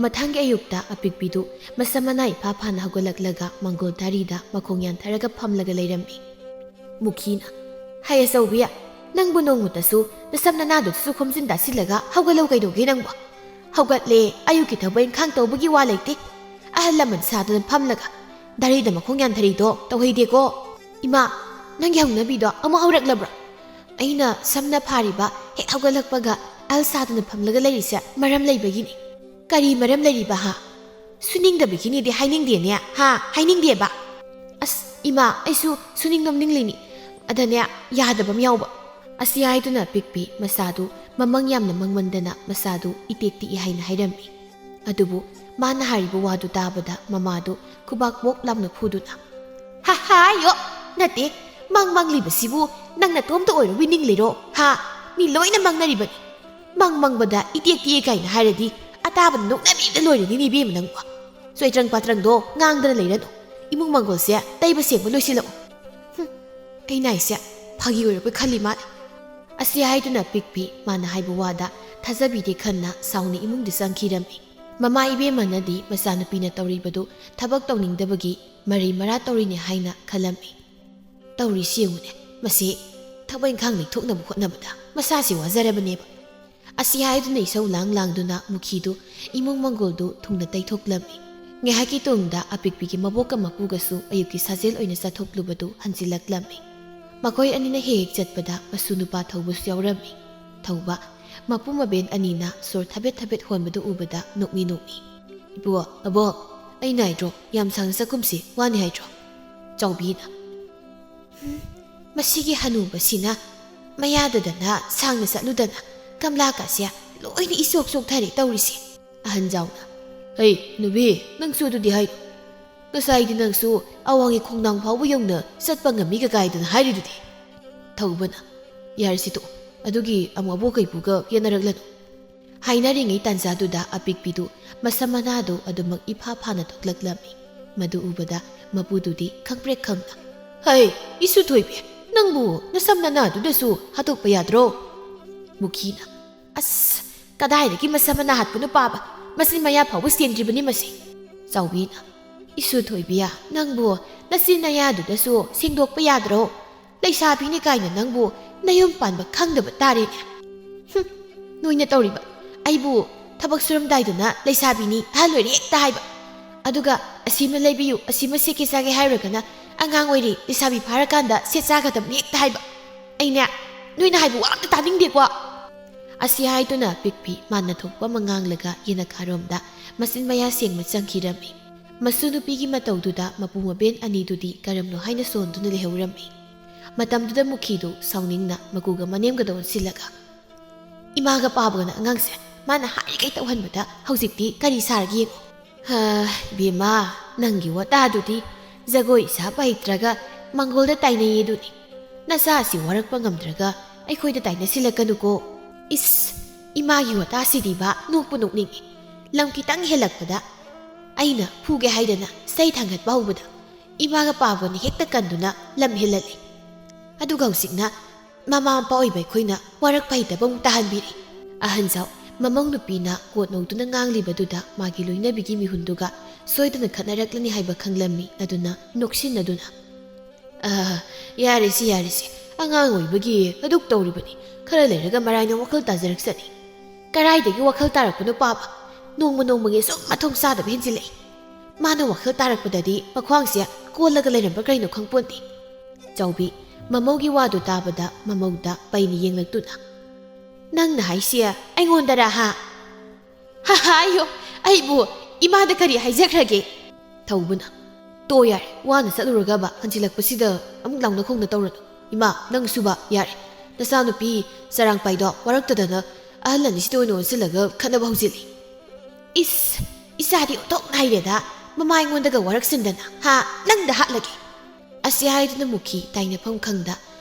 ꯃꯊꯪꯒꯤ ꯑꯌꯨꯛꯇ ꯑꯄꯤꯛꯄꯤꯗꯨ ꯃꯁꯝ ꯃꯅꯥ ꯏꯐꯥ ꯐꯥꯅ ꯍꯧꯒꯠꯂꯛꯂꯒ ꯃꯪꯒꯣꯜ ꯗꯥꯔꯤꯗ ꯃꯈꯣꯡ ꯌꯥꯟꯊꯔꯒ ꯐꯝꯂꯒ ꯂꯩꯔꯝꯃꯤ. ꯃꯨꯈꯤꯅ, ꯍꯩ ꯑꯆꯧꯕꯤ, ꯅꯪꯕꯨ ꯅꯣꯡꯃꯇꯁꯨ ꯅꯁꯝ ꯅꯅꯥꯗꯨꯗꯁꯨ ꯈꯣꯝꯖꯤꯟ ꯇꯥꯁꯤꯜꯂꯒ ꯍꯧꯒꯠꯂꯧ ꯀꯩꯗꯧꯒꯦ ꯅꯪꯕꯨ? ꯍꯧꯒꯠꯂꯦ, ꯑꯌꯨꯛꯀꯤ ꯊꯕꯛ ꯏꯪꯈꯥꯡ ꯇꯧꯕꯒꯤ ꯋꯥ ꯂꯩꯇꯦ. ꯑꯍꯜ ꯂꯃꯟ ꯁꯥꯗꯅ ꯐꯝꯂꯒ ꯗꯥꯔꯤꯗ ꯃꯈꯣꯡ ꯌꯥꯟꯊꯔꯤꯗꯣ ꯇꯧꯍꯩꯗꯦꯀꯣ. ꯏꯃꯥ, ꯅꯪꯒꯤ ꯍꯧꯅꯕꯤꯗꯣ ꯑꯃꯨꯛ ꯍꯧꯔꯛꯂꯕ꯭ꯔꯥ? ꯑꯩꯅ ꯁꯝꯅ ꯐꯥꯔꯤꯕ ꯍꯦꯛ ꯍꯧꯒꯠꯂꯛꯄꯒ ꯑꯍꯜ ꯁꯥꯗꯅ ꯐꯝꯂꯒ ꯂꯩꯔꯤꯁꯦ ꯃꯔꯝ ꯂꯩꯕꯒꯤꯅꯤ. ꯀꯔꯤ ꯃꯔꯝ ꯂꯩꯔꯤꯕ ꯍꯥ? ꯁꯨꯅꯤꯡꯗꯕꯒꯤꯅꯤꯗꯤ ꯍꯥꯏꯅꯤꯡꯗꯦꯅꯦ ꯍꯥ? ꯍꯥꯏꯅꯤꯡꯗꯦꯕ. ꯑꯁ ꯏꯃꯥ, ꯑꯩꯁꯨ ꯁꯨꯅꯤꯡ ꯅꯣꯝꯅꯤꯡꯂꯤꯅꯤ. ꯑꯗꯅꯦ ꯌꯥꯗꯕ ꯑꯃ ꯌꯥꯎꯕ. ꯑꯁꯤ ꯍꯥꯏꯗꯨꯅ ꯄꯤꯛꯄꯤ ꯃꯁꯥꯗꯨ ꯃꯃꯪ ꯌꯥꯝꯅ ꯃꯪꯃꯟꯗꯅ ꯃꯁꯥꯗꯨ ꯏꯇꯦꯛ ꯇꯤꯛꯏ ꯍꯥꯏꯅ ꯍꯥꯏꯔꯝꯃꯤ. ꯑꯗꯨꯕꯨ ꯃꯥꯅ ꯍꯥꯏꯔꯤꯕ ꯋꯥꯗꯨ ꯇꯥꯕꯗ ꯃꯃꯥꯗꯨ ꯈꯨꯕꯥꯛ ꯄꯣꯛ ꯂꯥꯎꯅ ꯐꯨꯗꯨꯅ, ꯍꯥꯏꯌꯣ, ꯅꯠꯇꯦ, ꯃꯪꯂꯤꯕꯁꯤꯕꯨ ꯅꯪ ꯅꯇꯣꯝꯇ ꯑꯣꯏꯔꯕꯣꯏ ꯅꯤꯡꯂꯤꯔꯣ? ꯍꯥ? ꯃꯤ ꯂꯣꯏꯅ ꯃꯪꯅꯔꯤꯕꯅꯤ. ꯃꯪꯕꯗ ꯏꯇꯦꯛ ꯇꯤꯛꯑꯦ ꯀꯥꯏꯅ ꯍꯥꯏꯔꯗꯤ ꯑꯇꯥꯕꯅ ꯅꯣꯛꯅꯕꯤꯗ ꯂꯣꯏꯔꯅꯤꯅꯦ ꯏꯕꯦꯝꯃ ꯅꯪꯕꯨ. ꯆꯣꯏꯇ꯭ꯔꯪ ꯄꯥꯇ꯭ꯔꯪꯗꯣ ꯉꯥꯡꯗꯅ ꯂꯩꯔꯅꯨ. ꯏꯃꯨꯡ ꯃꯪꯒꯣꯜꯁꯦ ꯇꯩꯕ ꯁꯦꯡꯕ ꯂꯣꯏꯁꯤꯜꯂꯛꯎ. ꯑꯩꯅ ꯑꯩꯁꯦ ꯐꯥꯒꯤ ꯑꯣꯏꯔꯕꯣꯏ ꯈꯜꯂꯤ ꯃꯥꯜꯂꯦ. ꯑꯁꯤ ꯍꯥꯏꯗꯨꯅ ꯄꯤꯛꯄꯤ ꯃꯥꯅ ꯍꯥꯏꯕ ꯋꯥꯗ ꯊꯥꯖꯕꯤꯗꯦ ꯈꯟꯅ ꯁꯥꯎꯅ ꯏꯃꯨꯡꯗ ꯆꯪꯈꯤꯔꯝꯃꯤ. ꯃꯃꯥ ꯏꯕꯦꯝꯃꯅꯗꯤ ꯃꯆꯥꯅꯨꯄꯤꯅ ꯇꯧꯔꯤꯕꯗꯨ ꯊꯕꯛ ꯇꯧꯅꯤꯡꯗꯕꯒꯤ ꯃꯔꯩ ꯃꯔꯥ ꯇꯧꯔꯤꯅꯦ ꯍꯥꯏꯅ ꯈꯜꯂꯝꯃꯤ. ꯇꯧꯔꯤꯁꯤ ꯌꯦꯡꯉꯨꯅꯦ, ꯃꯁꯤ ꯊꯕꯛ ꯏꯪꯈꯥꯡ ꯂꯩꯊꯣꯛꯅꯕ ꯍꯣꯠꯅꯕꯗ ꯃꯁꯥꯁꯤ ꯋꯥꯖꯔꯕꯅꯦꯕ. ꯑꯁꯤ ꯍꯥꯏꯗꯨꯅ ꯏꯁꯧ ꯂꯥꯡꯗꯨꯅ ꯃꯨꯈꯤꯗꯨ ꯏꯃꯨꯡ ꯃꯪꯒꯣꯜꯗꯨ ꯊꯨꯡꯅ ꯇꯩꯊꯣꯛꯂꯝꯃꯤ. ꯉꯥꯏꯍꯥꯛꯀꯤ ꯇꯨꯡꯗ ꯑꯄꯤꯛꯄꯤꯒꯤ ꯃꯕꯣꯛꯀ ꯃꯄꯨꯒꯁꯨ ꯑꯌꯨꯛꯀꯤ ꯁꯥꯖꯦꯜ ꯑꯣꯏꯅ ꯆꯠꯊꯣꯛꯂꯨꯕꯗꯨ ꯍꯟꯖꯤꯜꯂꯛꯂꯝꯃꯤ. ꯃꯈꯣꯏ ꯑꯅꯤꯅ ꯍꯦꯛ ꯆꯠꯄꯗ ꯃꯁꯨ ꯅꯨꯄꯥ ꯊꯧꯕꯁꯨ ꯌꯥꯎꯔꯝꯃꯤ. ꯊꯧꯕ ꯃꯄꯨ ꯃꯕꯦꯟ ꯑꯅꯤꯅ ꯁꯣꯔ ꯊꯕꯦꯠ ꯍꯣꯟꯕꯗꯨ ꯎꯕꯗ ꯅꯣꯛꯃꯤ. ꯏꯕꯨ, ꯑꯕꯣꯛ, ꯑꯩꯅ ꯍꯥꯏꯗ꯭ꯔꯣ ꯌꯥꯝ ꯁꯥꯡꯅ ꯆꯠꯀꯨꯝꯁꯤ ꯋꯥꯅꯤ ꯍꯥꯏꯗ꯭ꯔꯣ? ꯆꯥꯎꯕꯤꯅ, ꯃꯁꯤꯒꯤ ꯍꯅꯨꯕꯁꯤꯅ ꯃꯌꯥꯗꯗꯅ ꯁꯥꯡꯅ ꯆꯠꯂꯨꯗꯅ ꯀꯝꯂꯥꯀꯥꯁꯦ ꯂꯣꯏꯅ ꯏꯆꯣꯛ ꯆꯣꯛꯊꯔꯦ ꯇꯧꯔꯤꯁꯦ. ꯑꯍꯟ ꯖꯥꯎꯅ, ꯍꯩ ꯅꯨꯕꯤ, ꯅꯪꯁꯨ ꯑꯗꯨꯗꯤ ꯍꯥꯏ. ꯉꯁꯥꯏꯗꯤ ꯅꯪꯁꯨ ꯑꯋꯥꯡꯒꯤ ꯈꯣꯡꯅꯥꯡ ꯐꯥꯎꯕ ꯌꯧꯅ ꯆꯠꯄ ꯉꯝꯃꯤꯒ ꯀꯥꯏꯗꯅ ꯍꯥꯏꯔꯤꯗꯨꯗꯤ. ꯊꯧꯕꯅ, ꯌꯥꯔꯁꯤ ꯇꯣꯛꯑꯣ, ꯑꯗꯨꯒꯤ ꯑꯃꯨꯛ ꯑꯕꯣꯛ ꯀꯩꯄꯨꯒ ꯌꯦꯟꯅꯔꯛꯂꯅꯨ. ꯍꯥꯏꯅꯔꯤꯉꯩ ꯇꯥꯟꯖꯥꯗꯨꯗ ꯑꯄꯤꯛꯄꯤꯗꯨ ꯃꯁꯝ ꯃꯅꯥꯗꯨ ꯑꯗꯨꯃꯛ ꯏꯐꯥ ꯐꯥꯅ ꯊꯣꯛꯂꯛꯂꯝꯃꯤ. ꯃꯗꯨ ꯎꯕꯗ ꯃꯄꯨꯗꯨꯗꯤ ꯈꯪꯄ꯭ꯔꯦꯛ ꯈꯪꯅ, ꯍꯩ ꯏꯁꯨ ꯊꯣꯏꯕꯤ, ꯅꯪꯕꯨ ꯅꯁꯝ ꯅꯅꯥꯗꯨꯗꯁꯨ ꯍꯥꯠꯇꯣꯛꯄ ꯌꯥꯗ꯭ꯔꯣ? ꯃꯨꯈꯤꯅ, ꯑꯁ ꯀꯗꯥꯏꯗꯒꯤ ꯃꯁꯝ ꯃꯅꯥ ꯍꯥꯠꯄꯅꯣ ꯄꯥꯕ, ꯃꯆꯤꯟ ꯃꯌꯥ ꯐꯥꯎꯕ ꯆꯦꯟꯗ꯭ꯔꯤꯕꯅꯤ ꯃꯁꯤ. ꯆꯥꯎꯕꯤꯅ, ꯏꯁꯨ ꯊꯣꯏꯕꯤꯌꯥ, ꯅꯪꯕꯨ ꯅꯆꯤꯟ ꯅꯌꯥꯗꯨꯗꯁꯨ ꯁꯦꯡꯗꯣꯛꯄ ꯌꯥꯗ꯭ꯔꯣ? ꯂꯩꯁꯥꯕꯤꯅꯤ ꯀꯥꯏꯅ ꯅꯪꯕꯨ ꯅꯌꯨꯝ ꯄꯥꯟꯕ ꯈꯪꯗꯕ ꯇꯥꯔꯦꯅꯦ. ꯅꯣꯏꯅ ꯇꯧꯔꯤꯕ ꯑꯩꯕꯨ ꯊꯕꯛ ꯁꯨꯔꯝꯗꯥꯏꯗꯅ ꯂꯩꯁꯥꯕꯤꯅꯤ ꯑꯍꯜ ꯑꯣꯏꯔꯦ ꯍꯦꯛꯇ ꯍꯥꯏꯕ, ꯑꯗꯨꯒ ꯑꯁꯤꯃ ꯂꯩꯕꯤꯌꯨ, ꯑꯁꯤꯃ ꯁꯦꯠꯀꯦ ꯆꯥꯒꯦ ꯍꯥꯏꯔꯒꯅ ꯑꯉꯥꯡ ꯑꯣꯏꯔꯤ ꯂꯩꯁꯥꯕꯤ ꯐꯥꯔꯀꯥꯟꯗ ꯁꯦꯠ ꯆꯥꯒꯗꯕꯅꯤ ꯍꯦꯛꯇ ꯍꯥꯏꯕ ꯑꯩꯅꯦ ꯅꯣꯏꯅ ꯍꯥꯏꯕ ꯋꯥ ꯑꯝꯇ ꯇꯥꯅꯤꯡꯗꯦꯀꯣ ꯑꯁꯤ ꯍꯥꯏꯗꯨꯅ ꯄꯤꯛꯄꯤ ꯃꯥꯅ ꯊꯣꯛꯄ ꯃꯉꯥꯡꯂꯒ ꯌꯦꯅꯈꯥꯔꯣꯝꯗ ꯃꯆꯤꯟ ꯃꯌꯥ ꯁꯦꯡꯕ ꯆꯪꯈꯤꯔꯝꯃꯤ ꯃꯁꯨ ꯅꯨꯄꯤꯒꯤ ꯃꯇꯧꯗꯨꯗ ꯃꯄꯨ ꯃꯕꯦꯟ ꯑꯅꯤꯗꯨꯗꯤ ꯀꯔꯝꯅꯣ ꯍꯥꯏꯅ ꯁꯣꯟꯗꯨꯅ ꯂꯩꯍꯧꯔꯝꯃꯤ ꯃꯇꯝꯗꯨꯗ ꯃꯨꯈꯤꯗꯨ ꯁꯥꯎꯅꯤꯡꯅ ꯃꯀꯨꯒ ꯃꯅꯦꯝꯒꯗ ꯑꯣꯟꯁꯤꯜꯂꯒ ꯏꯃꯥꯒ ꯄꯥꯕꯒꯅ ꯑꯉꯥꯡꯁꯦ ꯃꯥꯅ ꯍꯥꯏꯔꯤꯈꯩ ꯇꯧꯍꯟꯕꯗ ꯍꯧꯖꯤꯛꯇꯤ ꯀꯔꯤ ꯁꯥꯔꯒ ꯌꯦꯡꯉꯣ ꯕꯦꯝꯃ ꯅꯪꯒꯤ ꯋꯥꯇꯥꯗꯨꯗꯤ ꯖꯒꯣꯏ ꯁꯥꯕ ꯍꯩꯇ꯭ꯔꯒ ꯃꯥꯡꯒꯣꯜꯗ ꯇꯥꯏꯅꯩꯌꯦꯗꯨꯅꯤ ꯅꯆꯥ ꯑꯁꯤ ꯋꯥꯔꯛꯄ ꯉꯝꯗ꯭ꯔꯒ ꯑꯩꯈꯣꯏꯗ ꯇꯥꯏꯅꯁꯤꯜꯂꯛꯀꯅꯨꯀꯣ ꯏꯁ ꯏꯃꯥꯒꯤ ꯋꯥꯇꯥꯁꯤꯗꯤꯕ ꯅꯣꯛꯄꯨ ꯅꯣꯛꯅꯤꯡꯉꯤ ꯂꯝ ꯈꯤꯇꯪ ꯍꯦꯜꯂꯛꯄꯗ ꯑꯩꯅ ꯐꯨꯒꯦ ꯍꯥꯏꯗꯅ ꯁꯩ ꯊꯥꯡꯒꯠꯄ ꯍꯧꯕꯗ ꯏꯃꯥꯒ ꯄꯥꯕꯒꯅ ꯍꯦꯛꯇ ꯀꯟꯗꯨꯅ ꯂꯝ ꯍꯦꯜꯂꯜꯂꯤ ꯑꯗꯨꯒ ꯍꯧꯖꯤꯛꯅ ꯃꯃꯥ ꯃꯄꯥ ꯑꯣꯏꯕ ꯑꯩꯈꯣꯏꯅ ꯋꯥꯔꯛꯄ ꯍꯩꯇꯕ ꯑꯃꯨꯛ ꯇꯥꯍꯟꯕꯤꯔꯤ ꯑꯍꯟꯖꯥꯎ ꯃꯃꯧ ꯅꯨꯄꯤꯅ ꯀꯣꯠ ꯅꯧꯗꯨꯅ ꯉꯥꯡꯂꯤꯕꯗꯨꯗ ꯃꯥꯒꯤ ꯂꯣꯏꯅꯕꯤꯒꯤ ꯃꯤꯍꯨꯟꯗꯨꯒ ꯁꯣꯏꯗꯅ ꯈꯠꯅꯔꯛꯂꯅꯤ ꯍꯥꯏꯕ ꯈꯪꯂꯝꯃꯤ ꯑꯗꯨꯅ ꯅꯣꯛꯁꯤꯟꯅꯗꯨꯅ ꯌꯥꯔꯦꯁꯤ ꯑꯉꯥꯡ ꯑꯣꯏꯕꯒꯤ ꯑꯗꯨꯛ ꯇꯧꯔꯤꯕꯅꯤ ꯈꯔ ꯂꯩꯔꯒ ꯃꯔꯥꯏꯅ ꯋꯥꯈꯜ ꯇꯥꯖꯔꯛꯁꯅꯤ ꯀꯔꯥꯏꯗꯒꯤ ꯋꯥꯈꯜ ꯇꯥꯔꯛꯄꯅꯣ ꯄꯥꯕ ꯅꯣꯡꯃ ꯅꯣꯡꯃꯒꯤ ꯁꯨꯝ ꯃꯊꯣꯡ ꯆꯥꯗꯕ ꯍꯦꯟꯖꯤꯜꯂꯛꯏ ꯃꯥꯅ ꯋꯥꯈꯜ ꯇꯥꯔꯛꯄꯗꯗꯤ ꯃꯈ꯭ꯋꯥꯡꯁꯦ ꯀꯣꯜꯂꯒ ꯂꯩꯔꯝꯕ ꯀꯩꯅꯣ ꯈꯪꯄꯣꯟꯇꯦ ꯆꯥꯎꯕꯤ ꯃꯃꯧꯒꯤ ꯋꯥꯗꯨ ꯇꯥꯕꯗ ꯃꯃꯧꯗ ꯄꯩꯅ ꯌꯦꯡꯂꯛꯇꯨꯅ ꯅꯪꯅ ꯍꯥꯏꯁꯤ ꯑꯩꯉꯣꯟꯗꯔ ꯍꯥꯏꯌꯣ ꯑꯩꯕꯨ ꯏꯃꯥꯗ ꯀꯔꯤ ꯍꯥꯏꯖꯈ꯭ꯔꯒꯦ ꯊꯧꯕꯅ ꯇꯣ ꯌꯥꯔꯦ ꯋꯥꯅ ꯆꯠꯂꯨꯔꯒꯕ ꯍꯟꯖꯤꯜꯂꯛꯄꯁꯤꯗ ꯑꯃꯨꯛ ꯂꯥꯎꯅ ꯈꯣꯡꯅ ꯇꯧꯔꯅꯨ ꯏꯃꯥ ꯅꯪ ꯁꯨꯕ ꯌꯥꯔꯦ ꯅꯆꯥꯅꯨꯄꯤ ꯆꯔꯥꯡꯄꯥꯏꯗꯣ ꯋꯥꯔꯛꯇꯗꯅ ꯑꯍꯜ ꯑꯅꯤꯁꯤꯗ ꯑꯣꯏꯅ ꯑꯣꯟꯁꯤꯜꯂꯒ ꯈꯠꯅꯕ ꯍꯧꯖꯤꯜꯂꯤ ꯏꯁ ꯏꯆꯥꯗꯤ ꯑꯣꯟꯊꯣꯛꯅ ꯍꯩꯔꯦꯗ ꯃꯃꯥ ꯑꯩꯉꯣꯟꯗꯒ ꯋꯥꯔꯛꯁꯤꯟꯗꯅ ꯅꯪꯗ ꯍꯥꯠꯂꯒꯦ ꯑꯁꯤ ꯍꯥꯏꯗꯨꯅ ꯃꯨꯈꯤ ꯇꯥꯏꯅꯐꯝ ꯈꯪꯗ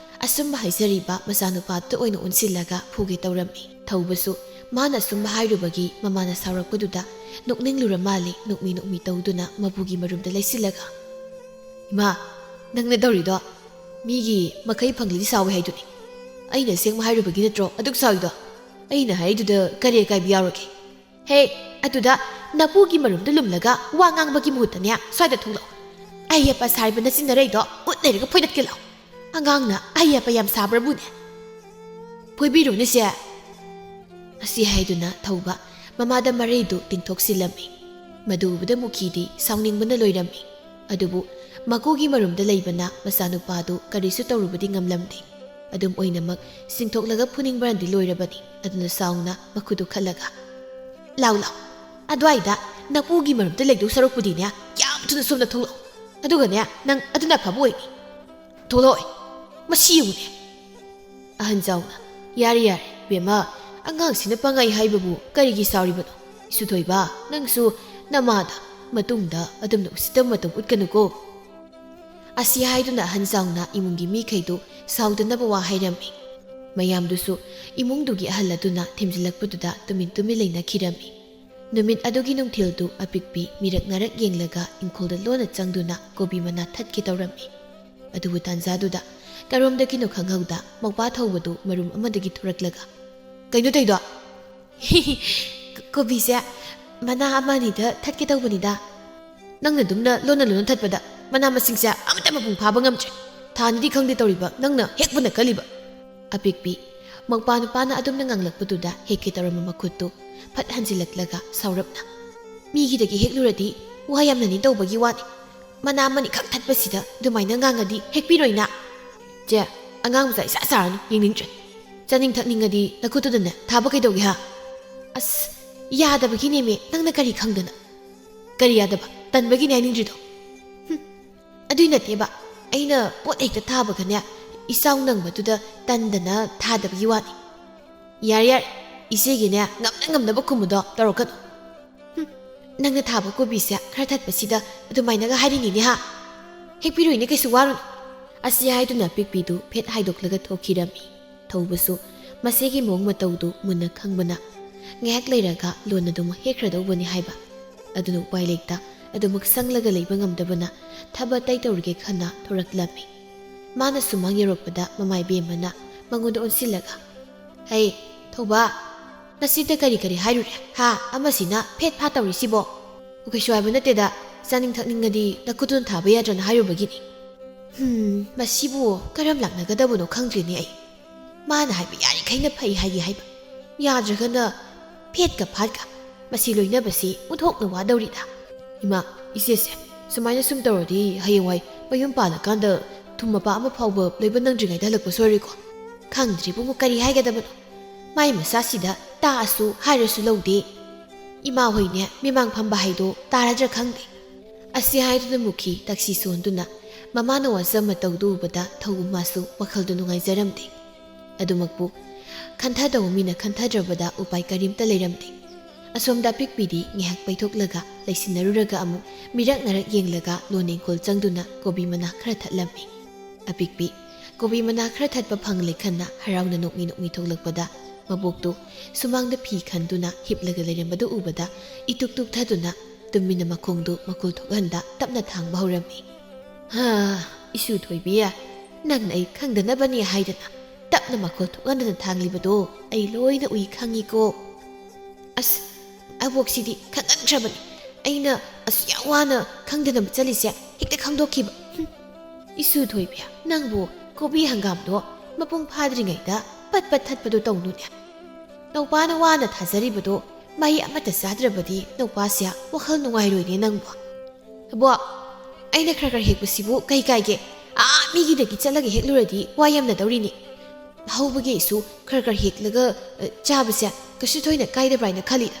ꯑꯁꯨꯝꯕ ꯍꯥꯏꯖꯔꯤꯕ ꯃꯆꯥꯅꯨꯄꯥꯗꯨꯗ ꯑꯣꯏꯅ ꯑꯣꯟꯁꯤꯜꯂꯒ ꯐꯨꯒꯦ ꯇꯧꯔꯝꯃꯤ ꯊꯧꯕꯁꯨ ꯃꯥꯅ ꯑꯁꯨꯝꯕ ꯍꯥꯏꯔꯨꯕꯒꯤ ꯃꯃꯥꯅ ꯁꯥꯎꯔꯛꯄꯗꯨꯗ ꯅꯣꯛꯅꯤꯡꯂꯨꯔ ꯃꯥꯜꯂꯤ ꯅꯣꯛꯃꯤ ꯇꯧꯗꯨꯅ ꯃꯕꯨꯒꯤ ꯃꯔꯨꯝꯗ ꯂꯩꯁꯤꯜꯂꯒ ꯏꯃꯥ ꯅꯪꯅ ꯇꯧꯔꯤꯗꯣ ꯃꯤꯒꯤ ꯃꯈꯩ ꯐꯪꯂꯗꯤ ꯁꯥꯎꯋꯦ ꯍꯥꯏꯗꯨꯅꯤ ꯑꯩꯅ ꯑꯁꯦꯡꯕ ꯍꯥꯏꯔꯨꯕꯒꯤ ꯅꯠꯇ꯭ꯔꯣ ꯑꯗꯨꯛ ꯁꯥꯎꯏꯗꯣ ꯑꯩꯅ ꯍꯥꯏꯔꯤꯗꯨꯗ ꯀꯔꯤ ꯑꯀꯥꯏꯕ ꯌꯥꯎꯔꯒꯦ ꯍꯦ ꯑꯗꯨꯗ ꯅꯄꯨꯒꯤ ꯃꯔꯨꯝꯗ ꯂꯨꯝꯂꯒ ꯋꯥ ꯉꯥꯡꯕꯒꯤ ꯃꯍꯨꯠꯇꯅꯦ ꯁ꯭ꯋꯥꯏꯗ ꯊꯣꯛꯂꯛꯑꯣ ꯑꯌꯦꯞꯄ ꯁꯥꯔꯤꯕ ꯅꯆꯤꯟꯅꯔꯩꯗꯣ ꯎꯠ ꯂꯩꯔꯒ ꯐꯣꯏꯗꯠꯀꯦ ꯂꯥꯛꯑꯣ ꯑꯉꯥꯡꯅ ꯑꯌꯦꯞꯄ ꯌꯥꯝ ꯁꯥꯕ꯭ꯔꯕꯨꯅꯦ ꯐꯣꯏꯕꯤꯔꯣꯅꯦꯁꯦ ꯑꯁꯤ ꯍꯥꯏꯗꯨꯅ ꯊꯧꯕ ꯃꯃꯥꯗ ꯃꯔꯩꯗꯨ ꯇꯤꯡꯊꯣꯛꯁꯤꯜꯂꯝꯃꯤ ꯃꯗꯨ ꯎꯕꯗ ꯃꯨꯈꯤꯗꯤ ꯁꯥꯎꯅꯤꯡꯕꯅ ꯂꯣꯏꯔꯝꯃꯤ ꯑꯗꯨꯕꯨ ꯃꯀꯨꯒꯤ ꯃꯔꯨꯝꯗ ꯂꯩꯕꯅ ꯃꯆꯥꯅꯨꯄꯥꯗꯨ ꯀꯔꯤꯁꯨ ꯇꯧꯔꯨꯕꯗꯤ ꯉꯝꯂꯝꯗꯦ ꯑꯗꯨꯝ ꯑꯣꯏꯅꯃꯛ ꯆꯤꯡꯊꯣꯛꯂꯒ ꯐꯨꯅꯤꯡꯕꯅꯗꯤ ꯂꯣꯏꯔꯕꯅꯤ ꯑꯗꯨꯅ ꯁꯥꯎꯅ ꯃꯈꯨꯗꯨ ꯈꯜꯂꯒ ꯂꯥꯎ ꯑꯗꯨꯋꯥꯏꯗ ꯅꯄꯨꯒꯤ ꯃꯔꯨꯝꯗ ꯂꯩꯗꯧ ꯁꯔꯨꯛꯄꯨꯗꯤꯅꯦ ꯌꯥꯝ ꯊꯨꯅ ꯁꯣꯝꯗ ꯊꯣꯛꯂꯛꯑꯣ ꯑꯗꯨꯒꯅꯦ ꯅꯪ ꯑꯗꯨꯅ ꯐꯕ ꯑꯣꯏꯅꯤ ꯊꯣꯛꯂꯛꯑꯣꯏ ꯃꯁꯤ ꯌꯦꯡꯉꯨꯅꯦ ꯑꯍꯟ ꯆꯥꯎꯅ ꯌꯥꯔꯦ ꯕꯦꯝꯃ ꯑꯉꯥꯡꯁꯤꯅ ꯄꯪꯉꯥꯏ ꯍꯥꯏꯕꯕꯨ ꯀꯔꯤꯒꯤ ꯁꯥꯎꯔꯤꯕꯅꯣ ꯏꯁꯨꯊꯣꯏꯕ ꯅꯪꯁꯨ ꯅꯃꯥꯗ ꯃꯇꯨꯡꯗ ꯑꯗꯨꯝꯅ ꯎꯁꯤꯠꯇꯕ ꯃꯇꯝ ꯎꯠꯀꯅꯨꯀꯣ ꯑꯁꯤ ꯍꯥꯏꯗꯨꯅ ꯑꯍꯟ ꯆꯥꯎꯅ ꯏꯃꯨꯡꯒꯤ ꯃꯤꯈꯩꯗꯨ ꯁꯥꯎꯗꯅꯕ ꯋꯥ ꯍꯥꯏꯔꯝꯃꯤ ꯃꯌꯥꯝꯗꯨꯁꯨ ꯏꯃꯨꯡꯗꯨꯒꯤ ꯑꯍꯜ ꯑꯗꯨꯅ ꯊꯦꯝꯖꯤꯜꯂꯛꯄꯗꯨꯗ ꯇꯨꯃꯤꯟ ꯂꯩꯅꯈꯤꯔꯝꯃꯤ ꯅꯨꯃꯤꯠ ꯑꯗꯨꯒꯤ ꯅꯨꯡꯊꯤꯜꯗꯨ ꯑꯄꯤꯛꯄꯤ ꯃꯤꯔꯛ ꯅꯥꯔꯛ ꯌꯦꯡꯂꯒ ꯏꯪꯈꯣꯜꯗ ꯂꯣꯟꯅ ꯆꯪꯗꯨꯅ ꯀꯣꯕꯤ ꯃꯅꯥ ꯊꯠꯀꯦ ꯇꯧꯔꯝꯃꯤ ꯑꯗꯨꯕꯨ ꯇꯥꯟꯖꯥꯗꯨꯗ ꯀꯔꯣꯝꯗꯒꯤꯅꯣ ꯈꯪꯍꯧꯗ ꯃꯧꯄꯥ ꯊꯧꯕꯗꯨ ꯃꯔꯨꯝ ꯑꯃꯗꯒꯤ ꯊꯣꯔꯛꯂꯒ ꯀꯩꯅꯣ ꯇꯧꯏꯗꯣ ꯀꯣꯕꯤꯁꯦ ꯃꯅꯥ ꯑꯃ ꯑꯅꯤꯗ ꯊꯠꯀꯦ ꯇꯧꯕꯅꯤꯗ ꯅꯪꯅ ꯑꯗꯨꯝꯅ ꯂꯣꯟꯅ ꯊꯠꯄꯗ ꯃꯅꯥ ꯃꯁꯤꯡꯁꯦ ꯑꯃꯠꯇ ꯃꯄꯨꯡ ꯐꯥꯕ ꯉꯝꯗ꯭ꯔꯦ ꯊꯥꯅꯗꯤ ꯈꯪꯗꯦ ꯇꯧꯔꯤꯕ ꯅꯪꯅ ꯍꯦꯛꯄꯅ ꯀꯜꯂꯤꯕ ꯑꯄꯤꯛꯄꯤ ꯃꯧꯄꯥ ꯅꯨꯄꯥꯅ ꯑꯗꯨꯝꯅ ꯉꯥꯡꯂꯛꯄꯗꯨꯗ ꯍꯦꯛꯀꯦ ꯇꯧꯔꯝꯕ ꯃꯈꯨꯠꯇꯨ ꯐꯠ ꯍꯟꯖꯤꯜꯂꯛꯂꯒ ꯁꯥꯎꯔꯞꯅ ꯃꯤꯒꯤꯗꯒꯤ ꯍꯦꯛꯂꯨꯔꯗꯤ ꯋꯥ ꯌꯥꯝꯅꯅꯤ ꯇꯧꯕꯒꯤ ꯋꯥꯅꯤ ꯃꯅꯥ ꯑꯃꯅꯤ ꯈꯛ ꯊꯠꯄꯁꯤꯗ ꯑꯗꯨꯃꯥꯏꯅ ꯉꯥꯡꯉꯗꯤ ꯍꯦꯛꯄꯤꯔꯣꯏꯅ ꯆꯦ ꯑꯉꯥꯡ ꯃꯆꯥ ꯏꯆꯥ ꯆꯥꯔꯅꯨ ꯌꯦꯡꯅꯤꯡꯗ꯭ꯔꯦ ꯆꯥꯅꯤꯡ ꯊꯛꯅꯤꯡꯉꯗꯤ ꯅꯈꯨꯠꯇꯨꯗꯅꯦ ꯊꯥꯕ ꯀꯩꯗꯧꯒꯦ ꯑꯁ ꯌꯥꯗꯕꯒꯤꯅꯦꯃꯦ ꯅꯪꯅ ꯀꯔꯤ ꯈꯪꯗꯅ ꯀꯔꯤ ꯌꯥꯗꯕ ꯇꯟꯕꯒꯤꯅꯦ ꯍꯥꯏꯅꯤꯡꯗ꯭ꯔꯤꯗꯣ ꯑꯗꯨꯏ ꯅꯠꯇꯦꯕ ꯑꯩꯅ ꯄꯣꯠ ꯍꯦꯛꯇ ꯊꯥꯕꯒꯅꯦ ꯏꯆꯥꯎ ꯅꯪꯕꯗꯨꯗ ꯇꯟꯗꯅ ꯊꯥꯗꯕꯒꯤ ꯋꯥꯅꯤ ꯌꯥꯔꯦ ꯏꯆꯦꯒꯤꯅꯦ ꯉꯝꯅꯕ ꯈꯨꯝꯕꯗꯣ ꯇꯧꯔꯛꯀꯅꯨ ꯅꯪꯅ ꯊꯥꯕ ꯀꯣꯕꯤꯁꯦ ꯈꯔ ꯊꯠꯄꯁꯤꯗ ꯑꯗꯨꯃꯥꯏꯅꯒ ꯍꯥꯏꯔꯤꯅꯤꯅꯦ ꯍꯦꯛꯄꯤꯔꯣꯏꯅꯦ ꯀꯩꯁꯨ ꯋꯥꯔꯨꯅꯨ ꯑꯁꯤ ꯍꯥꯏꯗꯨꯅ ꯄꯤꯛꯄꯤꯗꯨ ꯐꯦꯠ ꯍꯥꯏꯗꯣꯛꯂꯒ ꯊꯣꯛꯈꯤꯔꯝꯃꯤ ꯊꯧꯕꯁꯨ ꯃꯁꯤꯒꯤ ꯃꯑꯣꯡ ꯃꯇꯧꯗꯨ ꯃꯨꯟꯅ ꯈꯪꯕꯅ ꯉꯥꯏꯍꯥꯛ ꯂꯩꯔꯒ ꯂꯣꯟ ꯑꯗꯨꯝ ꯍꯦꯛꯈ꯭ꯔꯗꯧꯕꯅꯤ ꯍꯥꯏꯕ ꯑꯗꯨꯅ ꯎꯄꯥꯏ ꯂꯩꯇ ꯑꯗꯨꯃꯛ ꯁꯪꯂꯒ ꯂꯩꯕ ꯉꯝꯗꯕꯅ ꯊꯕꯛ ꯑꯇꯩ ꯇꯧꯔꯒꯦ ꯈꯟꯅ ꯊꯣꯔꯛꯂꯝꯃꯤ ꯃꯥꯅ ꯁꯨꯃꯥꯡ ꯌꯧꯔꯛꯄꯗ ꯃꯃꯥꯏ ꯕꯦꯝꯃꯅ ꯃꯉꯣꯟꯗ ꯑꯣꯟꯁꯤꯜꯂꯒ ꯍꯩ ꯊꯧꯕ ꯉꯁꯤꯗ ꯀꯔꯤ ꯍꯥꯏꯔꯨꯔꯦ ꯑꯃꯁꯤꯅ ꯐꯦꯠ ꯐꯥ ꯇꯧꯔꯤꯁꯤꯕꯣ ꯀꯩꯁꯨ ꯍꯥꯏꯕ ꯅꯠꯇꯦꯗ ꯆꯥꯅꯤꯡ ꯊꯛꯅꯤꯡꯉꯗꯤ ꯅꯈꯨꯠꯇꯨꯅ ꯊꯥꯕ ꯌꯥꯗ꯭ꯔꯅ ꯍꯥꯏꯔꯨꯕꯒꯤꯅꯤ ꯃꯁꯤꯕꯨ ꯀꯔꯝ ꯂꯥꯛꯅꯒꯗꯕꯅꯣ ꯈꯪꯗ꯭ꯔꯤꯅꯦ ꯑꯩ ꯃꯥꯅ ꯍꯥꯏꯕ ꯌꯥꯔꯤꯈꯩꯅ ꯐꯩ ꯍꯥꯏꯒꯦ ꯍꯥꯏꯕ ꯌꯥꯗ꯭ꯔꯒꯅ ꯐꯦꯠꯀ ꯐꯥꯠꯀ ꯃꯁꯤ ꯂꯣꯏꯅꯕꯁꯤ ꯑꯣꯟꯊꯣꯛꯅ ꯋꯥꯗꯧꯔꯤꯗ ꯏꯃꯥ ꯏꯆꯦꯁꯦ ꯁꯨꯃꯥꯏꯅ ꯁꯨꯝ ꯇꯧꯔꯗꯤ ꯍꯌꯦꯡꯋꯥꯏ ꯃꯌꯨꯝ ꯄꯥꯜꯂꯀꯥꯟꯗ ꯊꯨꯝ ꯃꯄꯥ ꯑꯃ ꯐꯥꯎꯕ ꯂꯩꯕ ꯅꯪꯗ꯭ꯔꯤꯉꯩꯗ ꯍꯜꯂꯛꯄ ꯁꯣꯏꯔꯦꯀꯣ ꯈꯪꯗ꯭ꯔꯤꯕꯨ ꯀꯔꯤ ꯍꯥꯏꯒꯗꯕꯅꯣ ꯃꯥꯏ ꯃꯁꯥꯁꯤꯗ ꯇꯥꯛꯑꯁꯨ ꯍꯥꯏꯔꯁꯨ ꯂꯧꯗꯦ ꯏꯃꯥ ꯍꯣꯏꯅꯦ ꯃꯤꯃꯥꯡ ꯐꯝꯕ ꯍꯥꯏꯗꯣ ꯇꯥꯔꯗ꯭ꯔꯥ ꯈꯪꯗꯦ ꯑꯁꯤ ꯍꯥꯏꯗꯨꯅ ꯃꯨꯈꯤ ꯇꯛꯁꯤ ꯁꯣꯟꯗꯨꯅ ꯃꯃꯥꯅ ꯋꯥꯖ ꯃꯇꯧꯗꯨ ꯎꯕꯗ ꯊꯧꯕ ꯃꯥꯁꯨ ꯋꯥꯈꯜꯗꯨ ꯅꯨꯡꯉꯥꯏꯖꯔꯝꯗꯦ ꯑꯗꯨꯃꯛꯄꯨ ꯈꯟꯊꯗꯧꯕ ꯃꯤꯅ ꯈꯟꯊꯗ꯭ꯔꯕꯗ ꯎꯄꯥꯏ ꯀꯔꯤꯝꯇ ꯂꯩꯔꯝꯗꯦ ꯑꯁꯣꯝꯗ ꯑꯄꯤꯛꯄꯤꯗꯤ ꯉꯥꯏꯍꯥꯛ ꯄꯩꯊꯣꯛꯂꯒ ꯂꯩꯁꯤꯟꯅꯔꯨꯔꯒ ꯑꯃꯨꯛ ꯃꯤꯔꯛ ꯅꯔꯛ ꯌꯦꯡꯂꯒ ꯂꯣꯟ ꯆꯪꯗꯨꯅ ꯀꯣꯕꯤ ꯃꯅꯥ ꯈꯔ ꯊꯠꯂꯝꯃꯤ ꯑꯄꯤꯛꯄꯤ ꯀꯣꯕꯤ ꯃꯅꯥ ꯈꯔ ꯊꯠꯄ ꯐꯪꯂꯦ ꯈꯟꯅ ꯍꯔꯥꯎꯅ ꯅꯣꯛꯃꯤ ꯊꯣꯛꯂꯛꯄꯗ ꯃꯕꯣꯛꯇꯨ ꯁꯨꯃꯥꯡꯗ ꯐꯤ ꯈꯟꯗꯨꯅ ꯍꯤꯞꯂꯒ ꯂꯩꯔꯝꯕꯗꯨ ꯎꯕꯗ ꯏꯇꯨꯛ ꯇꯨꯛꯊꯗꯨꯅ ꯇꯨꯃꯤꯟꯅ ꯃꯈꯣꯡꯗꯨ ꯃꯀꯨꯜ ꯊꯣꯛꯍꯟꯗ ꯇꯞꯅ ꯊꯥꯡꯕ ꯍꯧꯔꯝꯃꯤ ꯏꯁꯨ ꯊꯣꯏꯕꯤ ꯅꯪꯅ ꯑꯩ ꯈꯪꯗꯅꯕꯅꯤ ꯍꯥꯏꯗꯅ ꯇꯞꯅ ꯃꯈꯣꯜ ꯊꯣꯛꯍꯟꯗꯅ ꯊꯥꯡꯂꯤꯕꯗꯣ ꯑꯩ ꯂꯣꯏꯅ ꯎꯏ ꯈꯪꯉꯤꯀꯣ ꯑꯁ ꯑꯕꯣꯛꯁꯤꯗꯤ ꯈꯪꯍꯟꯗ꯭ꯔꯕꯅꯤ ꯑꯩꯅ ꯑꯁꯨꯛ ꯋꯥꯅ ꯈꯪꯗꯅꯕ ꯆꯠꯂꯤꯁꯦ ꯍꯦꯛꯇ ꯈꯪꯗꯣꯛꯈꯤꯕ 이수 도입이야. 낭보 고비 한감도 마뽕 파드링에다 πατpathat바도 똥누냐. 너빠는 와나 타자리바도 마이 아마타 사드라바디 너빠시야 와클 농아이로이니 낭보. 뭐 아이나 크라크라 핵부시부 까이까이게 미기데기 짤라게 핵루라디 와얌나 더리니. 하우버게 이수 크라크라 핵라가 짜바시야 그시 토이나 까이다브라이나 칼리다.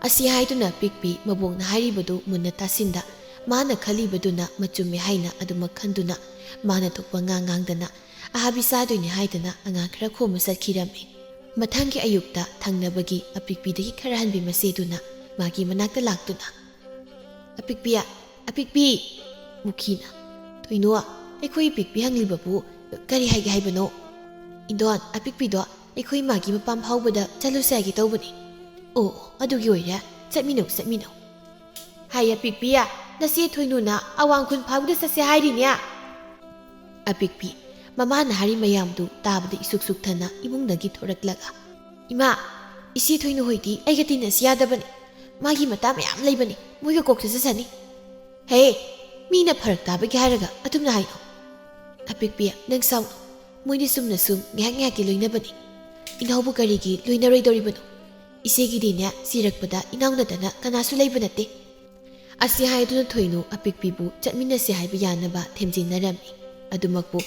아시 하이두나 빅비 마봉나 하이리바도 문나 타신다. 마나 칼리바두나 마춤미 하이나 아두마 칸두나 마나 톡바 ngang-ngang ahabi sadoyni haidana anga khara khoma satkirami mathangki ayukta thangnabagi apikpidagi khara hanbi maseduna magi manakta laktuna apikpi mukhina toinua ekhoi pikpi hanglibabu kari haigi haibano indon apikpido ekhoi magi mapam haubada chalusagi tawbani o adugi oira chatmino hai apikpiya nasi thoinuna awangkhun phawda sase hairinya apikpi mama nahari mayamdu tabda isuk thana imungdagi thoraklaga ima isi thoinu hoidi aigati na siyadabani magi mata mayam leibani moiga kokta sasani he mina pharak tabagi haraga atumna haino apikpi nang saw moini sumna sum ngak ki loinabani inawbu karigi loinaroi doribano isegi dinya sirakpada inawna dana kanasu leibanate asi haiduna thoinu apikpibu chatminasi haiba yanaba themjinarami adumakbu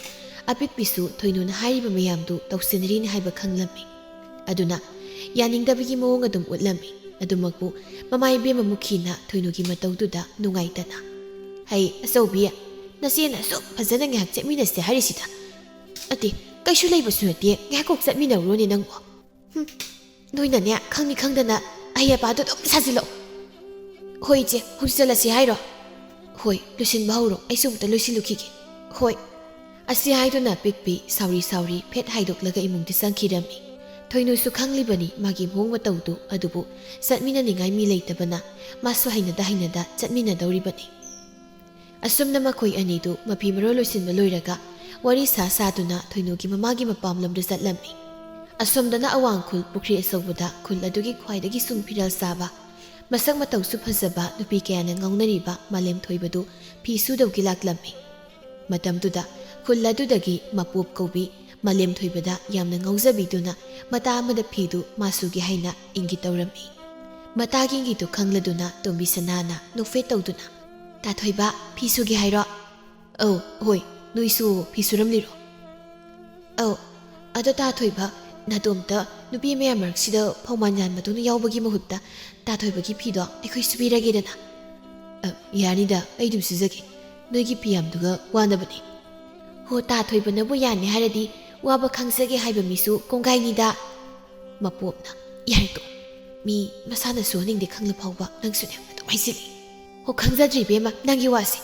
apikpisu thoinuna hairiba mayamdu tausinari ni haiba khanglammi aduna yaningdabigi mawong adum utlami adumakbu mamai bema mukhina thoinugi matawduda nungaitana hai asobiya nasena so phajana ngak chatminasi hairisida ati kaishu leibasu nate ngakok chatminawroni nangbo noina ne khangdana ayapadu dum sajilo hoi je hujjalasi hairo hoi lusin bahuro aisumta lusilukige hoi asi haiduna pikpi sauri phet haidok imungti sangkhirami thoinu su khanglibani magi mong matawdu adubu satmina ningai mi leitabana masu hainada chatmina dawribani asumna makoi anidu mapi maro lusinba loiraga wari sa-saduna thoinugi mamagi mapam lamda chatlami asumdana awangkhul pukri asawbada khul adugi khwaidagi sungphiral saba masak mataw su phajaba nupi kayana ngaunariba malem thoibadu phi sudawgi laklami matamduda khulladudagi mapop kobi malem thoibada yamna ngaujabiduna mata amada phidu masugi haina ingi tawrami matagi ngi tu khangladuna tombi sanana nokfe tawduna ta thoiba phisugi hairo oh hoi nuisu phisuram liro oh ada ta thoiba nadomta nupi me amarksida phawmanyan maduna yawbagi mahutta ta thoibagi phido ekhoi subirage dana yanida aidum sijagi noigi piyamduga wanabani ho ta thoibanabu yani haradi waba khangsage haiba misu kongainida mapopna yarto mi masana soning de khangla phawba nangsune to maisili ho khangjadri bema nangi wasi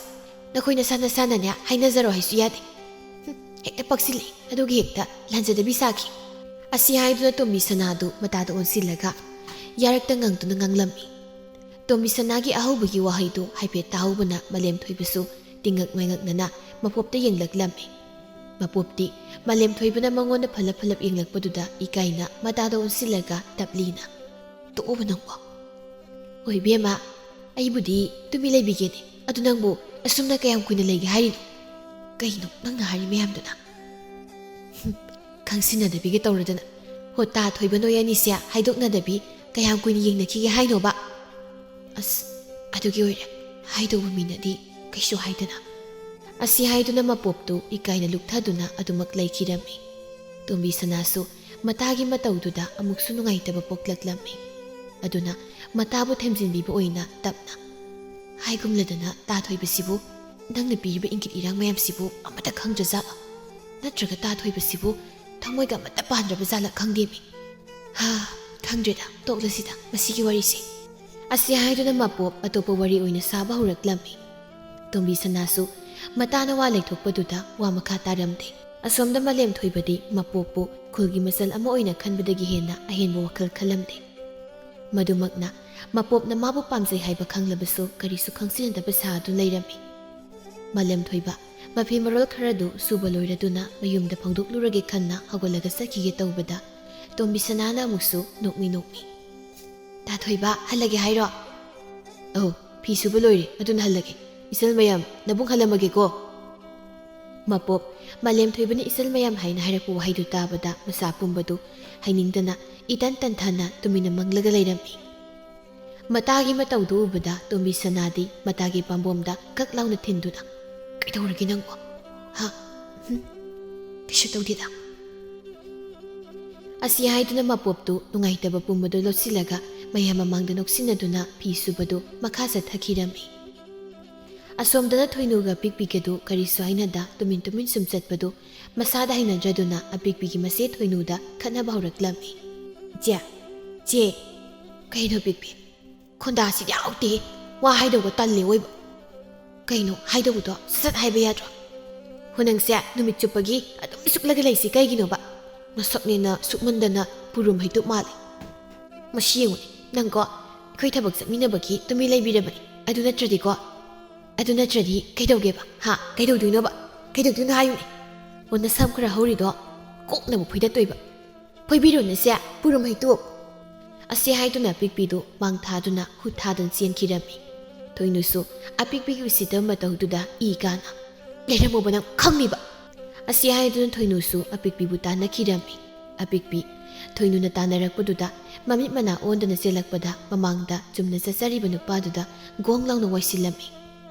nakhoina sana nya hainazaro haisu yade hekta paksili adugi hekta lanjada bisaki asi haiduna tomi sanadu matada onsilaga yarakta ngangtuna nganglammi tomi sanagi ahubagi wahaidu haipet tahubana malem thoibasu tingak maingaknana mapopta yenglaklammi mapopti malem thoibana mangonda phalap yenglakpaduda ikaina matada onsilaga taplina to obanangwa oi bema aibudi tumi leibigene adunangbu asumna kayam kuina leigi harino kaino nangna hari meyamduna khangsinadabigi tawradana hota thoibano yanisia haidoknadabi kayam kuina yengnakige hainoba as adugi oire haidobu minadi kaishu haidana ꯑꯁꯤ ꯍꯥꯏꯗꯨꯅ ꯃꯄꯣꯞꯇꯨ ꯏꯀꯥꯏꯅ ꯂꯨꯛꯊꯗꯨꯅ ꯑꯗꯨꯃꯛ ꯂꯩꯈꯤꯔꯝꯃꯤ꯫ ꯇꯣꯝꯕꯤ ꯁꯅꯥꯁꯨ ꯃꯇꯥꯒꯤ ꯃꯇꯧꯗꯨꯗ ꯑꯃꯨꯛꯁꯨ ꯅꯨꯡꯉꯥꯏꯇꯕ ꯄꯣꯛꯂꯛꯂꯝꯃꯤ꯫ ꯑꯗꯨꯅ ꯃꯇꯥꯕꯨ ꯊꯦꯝꯖꯤꯟꯕꯤꯕ ꯑꯣꯏꯅ ꯇꯞꯅ ꯍꯥꯏꯒꯨꯝꯂꯗꯅ ꯇꯥꯊꯣꯏꯕꯁꯤꯕꯨ ꯅꯪꯅ ꯄꯤꯔꯤꯕ ꯏꯪꯒꯤꯠ ꯏꯔꯥꯡ ꯃꯌꯥꯝꯁꯤꯕꯨ ꯑꯃꯠꯇ ꯈꯪꯗ꯭ꯔꯖꯥꯠꯂꯣ? ꯅꯠꯇ꯭ꯔꯒ ꯇꯥꯊꯣꯏꯕꯁꯤꯕꯨ ꯊꯃꯣꯏꯒ ꯑꯃꯠꯇ ꯄꯥꯟꯗ꯭ꯔꯕ ꯖꯥꯠꯂ ꯈꯪꯗꯦꯃꯤ꯫ ꯈꯪꯗ꯭ꯔꯦꯗ, ꯇꯣꯛꯂꯁꯤꯗ ꯃꯁꯤꯒꯤ ꯋꯥꯔꯤꯁꯦ꯫ ꯑꯁꯤ ꯍꯥꯏꯗꯨꯅ ꯃꯄꯣꯞ ꯑꯇꯣꯞꯄ ꯋꯥꯔꯤ ꯑꯣꯏꯅ ꯁꯥꯕ ꯍꯧꯔꯛꯂꯝꯃꯤ꯫ ꯇꯣꯝꯕꯤ ꯁꯅꯥꯁꯨ ꯃꯇꯥꯅ ꯋꯥ ꯂꯩꯊꯣꯛꯄꯗꯨꯗ ꯋꯥ ꯃꯈꯥ ꯇꯥꯔꯝꯗꯦ꯫ ꯑꯁꯣꯝꯗ ꯃꯥꯂꯦꯝꯊꯣꯏꯕꯗꯤ ꯃꯄꯣꯞꯄꯨ ꯈꯨꯜꯒꯤ ꯃꯆꯜ ꯑꯃ ꯑꯣꯏꯅ ꯈꯟꯕꯗꯒꯤ ꯍꯦꯟꯅ ꯑꯍꯦꯟꯕ ꯋꯥꯈꯜ ꯈꯜꯂꯝꯗꯦ꯫ ꯃꯗꯨꯃꯛꯅ ꯃꯄꯣꯞꯅ ꯃꯥꯕꯨ ꯄꯥꯝꯖꯩ ꯍꯥꯏꯕ ꯈꯪꯂꯕꯁꯨ ꯀꯔꯤꯁꯨ ꯈꯪꯖꯤꯟꯅꯗꯕ ꯁꯥꯗꯨ ꯂꯩꯔꯝꯃꯤ꯫ ꯃꯥꯂꯦꯝꯊꯣꯏꯕ ꯃꯐꯤ ꯃꯔꯣꯜ ꯈꯔꯗꯨ ꯁꯨꯕ ꯂꯣꯏꯔꯗꯨꯅ ꯃꯌꯨꯝꯗ ꯐꯣꯡꯗꯣꯛꯂꯨꯔꯒꯦ ꯈꯟꯅ ꯍꯧꯒꯠꯂꯒ ꯆꯠꯈꯤꯒꯦ ꯇꯧꯕꯗ ꯇꯣꯝꯕꯤ ꯁꯅꯥꯅ ꯑꯃꯨꯛꯁꯨ ꯅꯣꯛꯃꯤ ꯅꯣꯛꯃꯤ ꯇꯥꯊꯣꯏꯕ ꯍꯜꯂꯒꯦ ꯍꯥꯏꯔꯣ? ꯑꯧ, ꯐꯤ ꯁꯨꯕ ꯂꯣꯏꯔꯦ, ꯑꯗꯨꯅ ꯍꯜꯂꯒꯦ꯫ ꯏꯆꯜ ꯃꯌꯥꯝ ꯅꯕꯨꯡ ꯍꯜꯂꯝꯃꯒꯦꯀꯣ꯫ ꯃꯄꯣꯞ ꯃꯥꯂꯦꯝꯊꯣꯏꯕꯅ ꯏꯆꯜ ꯃꯌꯥꯝ ꯍꯥꯏꯅ ꯍꯥꯏꯔꯛꯄ ꯋꯥꯍꯩꯗꯨ ꯇꯥꯕꯗ ꯃꯆꯥ ꯄꯨꯝꯕꯗꯨ ꯍꯩꯅꯤꯡꯗꯅ ꯏꯇꯟ ꯇꯟꯊꯅ ꯇꯨꯃꯤꯟꯅ ꯃꯪꯂꯒ ꯂꯩꯔꯝꯃꯤ꯫ ꯃꯇꯥꯒꯤ ꯃꯇꯧꯗꯨ ꯎꯕꯗ ꯇꯣꯝꯕꯤ ꯁꯅꯥꯗꯤ ꯃꯇꯥꯒꯤ ꯄꯥꯝꯕꯣꯝꯗ ꯀꯛ ꯂꯥꯎꯅ ꯊꯤꯟꯗꯨꯅ ꯀꯩꯗꯧꯔꯒꯦ ꯅꯪꯕꯣ? ꯀꯩꯁꯨ ꯇꯧꯗꯦꯗ꯫ ꯑꯁꯤ ꯍꯥꯏꯗꯨꯅ ꯃꯄꯣꯞꯇꯨ ꯅꯨꯡꯉꯥꯏꯇꯕ ꯄꯨꯝꯕꯗꯨ ꯂꯧꯁꯤꯜꯂꯒ ꯃꯌꯥꯝ ꯃꯃꯥꯡꯗ ꯅꯣꯛꯁꯤꯟꯅꯗꯨꯅ ꯐꯤ ꯁꯨꯕꯗꯨ ꯃꯈꯥ ꯆꯠꯊꯈꯤꯔꯝꯃꯤ꯫ ꯑꯁꯣꯝꯗꯅ ꯊꯣꯏꯅꯨꯒ ꯑꯄꯤꯛꯄꯤꯒꯗꯨ ꯀꯔꯤꯁꯨ ꯍꯥꯏꯅꯗ ꯇꯨꯃꯤꯟ ꯇꯨꯃꯤꯟ ꯁꯨꯝ ꯆꯠꯄꯗꯨ ꯃꯁꯥꯗ ꯍꯩꯅꯗ꯭ꯔꯗꯨꯅ ꯑꯄꯤꯛꯄꯤꯒꯤ ꯃꯆꯦ ꯊꯣꯏꯅꯨꯗ ꯈꯠꯅꯕ ꯍꯧꯔꯛꯂꯝꯃꯤ꯫ ꯆꯦ, ꯀꯩꯅꯣ ꯑꯄꯤꯛꯄꯤ? ꯈꯣꯟꯗꯥꯁꯤꯗꯤ ꯌꯥꯎꯗꯦ, ꯋꯥ ꯍꯥꯏꯗꯧꯕ ꯇꯜꯂꯦ ꯑꯣꯏꯕ꯫ ꯀꯩꯅꯣ ꯍꯥꯏꯗꯧꯕꯗꯣ ꯁꯠ ꯍꯥꯏꯕ ꯌꯥꯗ꯭ꯔꯣ? ꯅꯪꯁꯦ ꯅꯨꯃꯤꯠ ꯆꯨꯞꯄꯒꯤ ꯑꯗꯨꯝ ꯁꯨꯛꯂꯒ ꯂꯩꯁꯤ ꯀꯩꯒꯤꯅꯣꯕ? ꯃꯁꯛꯅꯦꯅ ꯁꯨꯛꯃꯟꯗꯅ ꯄꯨꯔꯨꯝ ꯍꯩꯇꯨꯞ ꯃꯥꯜꯂꯦ꯫ ꯃꯁꯤ ꯌꯦꯡꯉꯨꯅꯦ, ꯅꯪꯀꯣ ꯑꯩꯈꯣꯏ ꯊꯕꯛ ꯆꯠꯃꯤꯟꯅꯕꯒꯤ ꯇꯨꯃꯤꯟ ꯂꯩꯕꯤꯔꯕꯅꯤ꯫ ꯑꯗꯨ ꯅꯠꯇ꯭ꯔꯗꯤ ꯀꯩꯗꯧꯒꯦꯕ? ꯀꯩꯗꯧꯗꯣꯏꯅꯣꯕ? ꯀꯩꯗꯧꯗꯣꯏꯅꯣ ꯍꯥꯏꯌꯨꯅꯦ? ꯅꯁꯝ ꯈꯔ ꯍꯧꯔꯤꯗꯣ ꯀꯣꯛꯅꯕ ꯐꯣꯏꯗꯠꯇꯣꯏꯕ꯫ ꯐꯣꯏꯕꯤꯔꯣꯅꯁꯦ ꯄꯨꯔꯨꯝ ꯍꯩꯇꯨꯞ꯫ ꯑꯁꯤ ꯍꯥꯏꯗꯨꯅ ꯑꯄꯤꯛꯄꯤꯗꯨ ꯃꯥꯡ ꯊꯥꯗꯨꯅ ꯍꯨꯠ ꯊꯥꯗꯨꯅ ꯆꯦꯟꯈꯤꯔꯝꯃꯤ꯫ ꯊꯣꯏꯅꯨꯁꯨ ꯑꯄꯤꯛꯄꯤꯒꯤ ꯎꯁꯤꯠꯇꯕ ꯃꯇꯧꯗꯨꯗ ꯏ ꯀꯥꯅ ꯂꯩꯔꯝꯃꯣꯕ ꯅꯪ ꯈꯪꯅꯤꯕ꯫ ꯑꯁꯤ ꯍꯥꯏꯗꯨꯅ ꯊꯣꯏꯅꯨꯁꯨ ꯑꯄꯤꯛꯄꯤꯕꯨ ꯇꯥꯟꯅꯈꯤꯔꯝꯃꯤ꯫ ꯑꯄꯤꯛꯄꯤ ꯊꯣꯏꯅꯨꯅ ꯇꯥꯟꯅꯔꯛꯄꯗꯨꯗ ꯃꯃꯤꯠ ꯃꯅꯥ ꯑꯣꯟꯗꯨꯅ ꯆꯦꯜꯂꯛꯄꯗ ꯃꯃꯥꯡꯗ ꯆꯨꯝꯅ ꯆꯠꯆꯔꯤꯕ ꯅꯨꯄꯥꯗꯨꯗ ꯒꯣꯡ ꯂꯥꯎꯅ ꯋꯥꯏꯁꯤꯜꯂꯝꯃꯤ꯫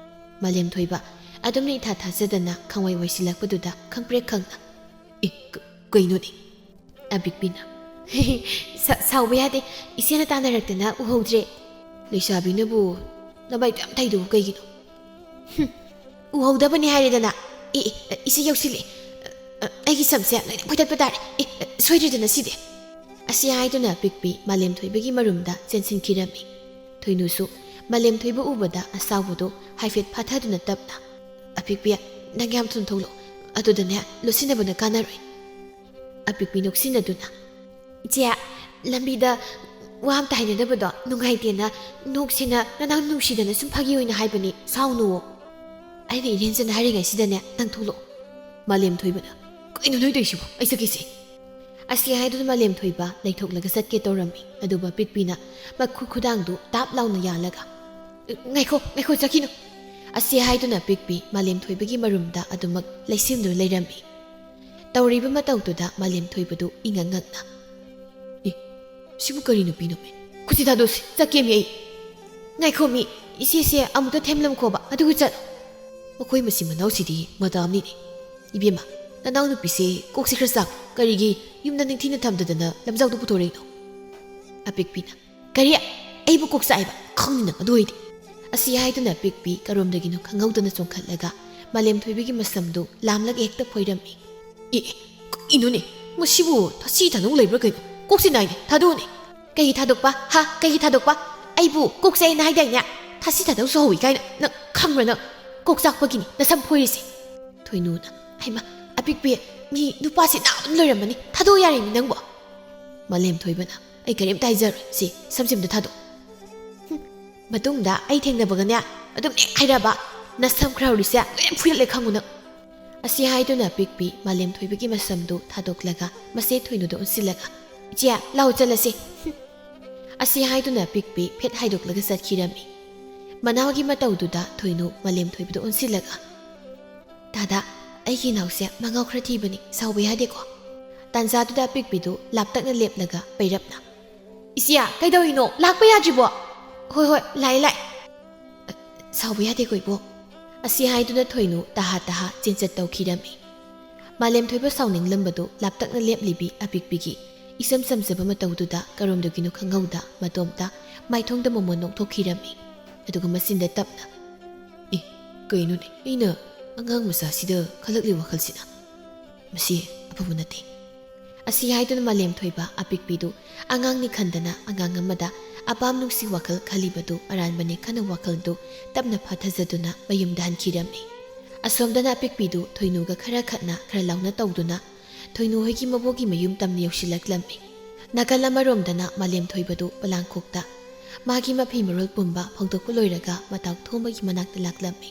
ꯃꯥꯂꯦꯝꯊꯣꯏꯕ ꯑꯗꯨꯝꯅ ꯏꯊꯥ ꯊꯥꯖꯗꯅ ꯈꯪꯋꯥꯏ ꯋꯥꯏꯁꯤꯜꯂꯛꯄꯗꯨꯗ ꯈꯪꯄ꯭ꯔꯦꯛ ꯈꯪꯅ ꯀꯩꯅꯣꯅꯦ? ꯑꯄꯤꯛꯄꯤꯅ ꯁꯥꯎꯕ ꯌꯥꯗꯦ, ꯏꯆꯦꯅ ꯇꯥꯟꯅꯔꯛꯇꯅ ꯎꯍꯧꯗ꯭ꯔꯦ꯫ ꯂꯩꯁꯥꯕꯤꯅꯕꯨ ꯅꯕꯥꯏꯗꯨ ꯌꯥꯝ ꯊꯩꯗꯨꯕꯨ ꯀꯩꯒꯤꯅꯣ? ꯎꯍꯧꯗꯕꯅꯤ ꯍꯥꯏꯔꯦꯗꯅ꯫ ꯏꯆꯦ ꯌꯧꯁꯤꯜꯂꯦ, ꯑꯩꯒꯤ ꯁꯝꯁꯦ ꯂꯣꯏꯅ ꯐꯣꯏꯗꯠꯄ ꯇꯥꯔꯦ꯫ ꯁꯣꯏꯗ꯭ꯔꯦꯗꯅ ꯁꯤꯗꯤ꯫ ꯑꯁꯤ ꯍꯥꯏꯗꯨꯅ ꯑꯄꯤꯛꯄꯤ ꯃꯥꯂꯦꯝꯊꯣꯏꯕꯒꯤ ꯃꯔꯨꯝꯗ ꯆꯦꯟꯁꯤꯟꯈꯤꯔꯝꯃꯤ꯫ ꯊꯣꯏꯅꯨꯁꯨ ꯃꯥꯂꯦꯝꯊꯣꯏꯕ ꯎꯕꯗ ꯑꯁꯥꯎꯕꯗꯨ ꯍꯥꯏꯐꯦꯠ ꯐꯥꯊꯗꯨꯅ ꯇꯞꯅ ꯑꯄꯤꯛꯄꯤ ꯅꯪ ꯌꯥꯝ ꯊꯨꯅ ꯊꯣꯛꯂꯛꯑꯣ, ꯑꯗꯨꯗꯅꯦ ꯂꯣꯠꯁꯤꯟꯅꯕꯅ ꯀꯥꯟꯅꯔꯣꯏ꯫ ꯑꯄꯤꯛꯄꯤ ꯅꯣꯛꯁꯤꯟꯅꯗꯨꯅ ꯏꯆꯦ, ꯂꯝꯕꯤꯗ ꯋꯥ ꯑꯝꯇ ꯍꯥꯏꯅꯗꯕꯗꯣ ꯅꯨꯡꯉꯥꯏꯇꯦꯅ ꯅꯣꯛꯁꯤꯅ ꯅꯅꯥꯎ ꯅꯨꯡꯁꯤꯗꯅ ꯁꯨꯝ ꯐꯥꯒꯤ ꯑꯣꯏꯅ ꯍꯥꯏꯕꯅꯤ, ꯁꯥꯎꯅꯨꯋꯣ꯫ ꯑꯩꯅ ꯏꯔꯦꯟꯖꯅ ꯍꯥꯏꯔꯤꯉꯩꯁꯤꯗꯅꯦ ꯅꯪ ꯊꯣꯛꯂꯛꯑꯣ꯫ ꯃꯥꯂꯦꯝꯊꯣꯏꯕꯅ ꯀꯩꯅꯣ ꯅꯣꯏ ꯇꯧꯏꯁꯤꯕꯣ? ꯑꯩ ꯆꯠꯀꯦꯁꯦ꯫ ꯑꯁꯤ ꯍꯥꯏꯗꯨꯅ ꯃꯥꯂꯦꯝꯊꯣꯏꯕ ꯂꯩꯊꯣꯛꯂꯒ ꯆꯠꯀꯦ ꯇꯧꯔꯝꯃꯤ꯫ ꯑꯗꯨꯕꯨ ꯑꯄꯤꯛꯄꯤꯅ ꯃꯈꯨ ꯈꯨꯗꯥꯡꯗꯨ ꯇꯥꯞ ꯂꯥꯎꯅ ꯌꯥꯜꯂꯒ ꯉꯥꯏꯈꯣ ꯆꯠꯈꯤꯅꯨ꯫ ꯑꯁꯤ ꯍꯥꯏꯗꯨꯅ ꯑꯄꯤꯛꯄꯤ ꯃꯥꯂꯦꯝꯊꯣꯏꯕꯒꯤ ꯃꯔꯨꯝꯗ ꯑꯗꯨꯃꯛ ꯂꯩꯁꯤꯟꯗꯨꯅ ꯂꯩꯔꯝꯃꯤ꯫ ꯇꯧꯔꯤꯕ ꯃꯇꯧꯗꯨꯗ ꯃꯥꯂꯦꯝꯊꯣꯏꯕꯗꯨ ꯏꯉꯛ ꯉꯛꯅ ꯁꯤꯕꯨ ꯀꯔꯤ ꯅꯨꯄꯤꯅꯣꯃꯤ? ꯈꯨꯠꯁꯤ ꯊꯥꯗꯣꯛꯁꯤ, ꯆꯠꯀꯦꯃꯤ ꯑꯩ꯫ ꯉꯥꯏꯈꯣꯃꯤ, ꯏꯆꯦꯁꯦ ꯑꯃꯨꯛꯇ ꯊꯦꯝꯂꯝꯈꯣꯕ, ꯑꯗꯨꯒ ꯆꯠꯂꯣ꯫ ꯃꯈꯣꯏ ꯃꯆꯤꯟ ꯃꯅꯥꯎꯁꯤꯗꯤ ꯃꯗꯥꯝꯅꯤꯅꯦ꯫ ꯏꯕꯦꯝꯃ, ꯅꯅꯥꯎ ꯅꯨꯄꯤꯁꯦ ꯀꯣꯛꯁꯤ ꯈꯔ ꯆꯥꯛ, ꯀꯔꯤꯒꯤ ꯌꯨꯝꯗ ꯅꯤꯡꯊꯤꯅ ꯊꯝꯗꯗꯅ ꯂꯝꯖꯥꯎꯗ ꯄꯨꯊꯣꯔꯛꯏꯅꯣ? ꯑꯄꯤꯛꯄꯤꯅ ꯀꯔꯤ? ꯑꯩꯕꯨ ꯀꯣꯛ ꯆꯥꯛꯑꯦꯕ? ꯈꯪꯅꯤ ꯅꯪ ꯑꯗꯨ ꯑꯣꯏꯗꯤ꯫ ꯑꯁꯤ ꯍꯥꯏꯗꯨꯅ ꯑꯄꯤꯛꯄꯤ ꯀꯔꯣꯝꯗꯒꯤꯅꯣ ꯈꯪꯍꯧꯗꯅ ꯆꯣꯡꯈꯠꯂꯒ ꯃꯥꯂꯦꯝꯊꯣꯏꯕꯒꯤ ꯃꯁꯝꯗꯨ ꯂꯥꯝꯂꯒ ꯍꯦꯛꯇ ꯐꯣꯏꯔꯝꯃꯤ꯫ ꯀꯩꯅꯣꯅꯦ ꯃꯁꯤꯕꯨ ꯊꯥꯁꯤ ꯊꯥꯅꯧ ꯂꯩꯕ꯭ꯔꯥ ꯀꯩꯅꯣ? ꯀꯣꯛꯁꯤ ꯅꯥꯏꯅꯦ, ꯊꯥꯗꯣꯛꯑꯣꯅꯦ꯫ ꯀꯩꯒꯤ ꯊꯥꯗꯣꯛꯄ? ꯀꯩꯒꯤ ꯊꯥꯗꯣꯛꯄ? ꯑꯩꯕꯨ ꯀꯣꯛ ꯆꯥꯛꯑꯦꯅ ꯍꯥꯏꯗꯥꯏꯅꯦ? ꯊꯥꯁꯤ ꯊꯥꯗꯧꯁꯨ ꯍꯧꯏ ꯀꯥꯏꯅ ꯅꯪ ꯈꯪꯕ꯭ꯔꯥ? ꯅꯪ ꯀꯣꯛ ꯆꯥꯛꯄꯒꯤꯅꯤ ꯅꯁꯝ ꯐꯣꯏꯔꯤꯁꯦ꯫ ꯊꯣꯏꯅꯨꯅ ꯍꯩꯃ ꯑꯄꯤꯛꯄꯤ, ꯃꯤ ꯅꯨꯄꯥꯁꯤ ꯅꯥꯎꯅ ꯂꯣꯏꯔꯝꯃꯅꯤ, ꯊꯥꯗꯣꯛ ꯌꯥꯔꯤꯅꯤ ꯅꯪꯕꯣ꯫ ꯃꯥꯂꯦꯝꯊꯣꯏꯕꯅ ꯑꯩ ꯀꯔꯤꯝꯇ ꯍꯥꯏꯖꯔꯣꯏ, ꯁꯤ ꯁꯝꯁꯤꯝꯇ ꯊꯥꯗꯣꯛ꯫ ꯃꯇꯨꯡꯗ ꯑꯩ ꯊꯦꯡꯅꯕꯒꯅꯦ ꯑꯗꯨꯝ ꯍꯥꯏꯔꯕ ꯅꯁꯝ ꯈꯔ ꯍꯧꯔꯤꯁꯦ ꯂꯣꯏꯅ ꯐꯨꯏꯠꯂꯦ ꯈꯪꯉꯨ ꯅꯪ꯫ ꯑꯁꯤ ꯍꯥꯏꯗꯨꯅ ꯑꯄꯤꯛꯄꯤ ꯃꯥꯂꯦꯝꯊꯣꯏꯕꯒꯤ ꯃꯁꯝꯗꯨ ꯊꯥꯗꯣꯛꯂꯒ ꯃꯆꯦ ꯊꯣꯏꯅꯨꯗ ꯑꯣꯟꯁꯤꯜꯂꯒ ꯏꯆꯦ ꯂꯥꯎ ꯆꯠꯂꯁꯤ꯫ ꯑꯁꯤ ꯍꯥꯏꯗꯨꯅ ꯑꯄꯤꯛꯄꯤ ꯐꯦꯠ ꯍꯥꯏꯗꯣꯛꯂꯒ ꯆꯠꯈꯤꯔꯝꯃꯤ꯫ ꯃꯅꯥꯎꯒꯤ ꯃꯇꯧꯗꯨꯗ ꯊꯣꯏꯅꯨ ꯃꯥꯂꯦꯝꯊꯣꯏꯕꯗ ꯑꯣꯟꯁꯤꯜꯂꯒ ꯗꯥꯗꯥ, ꯑꯩꯒꯤ ꯏꯅꯥꯎꯁꯦ ꯃꯉꯥꯎ ꯈꯔ ꯊꯤꯕꯅꯤ, ꯁꯥꯎꯕ ꯌꯥꯗꯦꯀꯣ꯫ ꯇꯥꯟꯖꯥꯗꯨꯗ ꯑꯄꯤꯛꯄꯤꯗꯨ ꯂꯥꯞꯇꯛꯅ ꯂꯦꯞꯂꯒ ꯄꯩꯔꯞꯅ ꯏꯆꯦ ꯀꯩꯗꯧꯔꯤꯅꯣ? ꯂꯥꯛꯄ ꯌꯥꯗ꯭ꯔꯤꯕꯣ? ꯍꯣꯏ ꯂꯥꯛꯑꯦ꯫ ꯁꯥꯎꯕ ꯌꯥꯗꯦꯀꯣ ꯏꯕꯣ꯫ ꯑꯁꯤ ꯍꯥꯏꯗꯨꯅ ꯊꯣꯏꯅꯨ ꯇꯍꯥ ꯇꯍꯥ ꯆꯦꯟꯆꯠ ꯇꯧꯈꯤꯔꯝꯃꯤ꯫ ꯃꯥꯂꯦꯝ ꯊꯣꯏꯕ ꯁꯥꯎꯅꯤꯡꯂꯝꯕꯗꯨ ꯂꯥꯞꯇꯛꯅ ꯂꯦꯞꯂꯤꯕꯤ ꯑꯄꯤꯛꯄꯤꯒꯤ ꯏꯆꯝ ꯆꯝꯖꯕ ꯃꯇꯧꯗꯨꯗ ꯀꯔꯣꯝꯗꯒꯤꯅꯣ ꯈꯪꯍꯧꯗ ꯃꯇꯣꯝꯇ ꯃꯥꯏꯊꯣꯡꯗ ꯃꯃꯣꯟ ꯅꯣꯛꯊꯣꯛꯈꯤꯔꯝꯃꯤ꯫ ꯑꯗꯨꯒ ꯃꯆꯤꯟꯗ ꯇꯞꯅ ꯀꯩꯅꯣꯅꯦ ꯑꯩꯅ ꯑꯉꯥꯡ ꯃꯆꯥꯁꯤꯗ ꯈꯜꯂꯛꯂꯤ ꯋꯥꯈꯜꯁꯤꯅ ꯃꯁꯤ ꯑꯐꯕ ꯅꯠꯇꯦ꯫ ꯑꯁꯤ ꯍꯥꯏꯗꯨꯅ ꯃꯥꯂꯦꯝ ꯊꯣꯏꯕ ꯑꯄꯤꯛꯄꯤꯗꯨ ꯑꯉꯥꯡꯅꯤ ꯈꯟꯗꯅ ꯑꯉꯥꯡ ꯑꯃꯗ ꯑꯄꯥꯝ ꯅꯨꯡꯁꯤ ꯋꯥꯈꯜ ꯈꯜꯂꯤꯕꯗꯨ ꯑꯔꯥꯟꯕꯅꯤ ꯈꯟꯅ ꯋꯥꯈꯜꯗꯨ ꯇꯞꯅ ꯐꯥꯊꯖꯗꯨꯅ ꯃꯌꯨꯝꯗ ꯍꯟꯈꯤꯔꯝꯃꯤ꯫ ꯑꯁꯣꯝꯗꯅ ꯑꯄꯤꯛꯄꯤꯗꯨ ꯊꯣꯏꯅꯨꯒ ꯈꯔ ꯈꯠꯅ ꯈꯔ ꯂꯥꯎꯅ ꯇꯧꯗꯨꯅ ꯊꯣꯏꯅꯨ ꯍꯣꯏꯒꯤ ꯃꯕꯣꯛꯀꯤ ꯃꯌꯨꯝ ꯇꯝꯅ ꯌꯧꯁꯤꯜꯂꯛꯂꯝꯃꯤ꯫ ꯅꯥꯀꯜ ꯑꯃꯔꯣꯝꯗꯅ ꯃꯥꯂꯦꯝ ꯊꯣꯏꯕꯗꯨ ꯄꯣꯂꯥꯡꯈꯣꯛꯇ ꯃꯥꯒꯤ ꯃꯐꯤ ꯃꯔꯣꯜ ꯄꯨꯝꯕ ꯐꯧꯗꯣꯛꯄ ꯂꯣꯏꯔꯒ ꯃꯇꯥꯎ ꯊꯣꯡꯕꯒꯤ ꯃꯅꯥꯛꯇ ꯂꯥꯛꯂꯝꯃꯤ꯫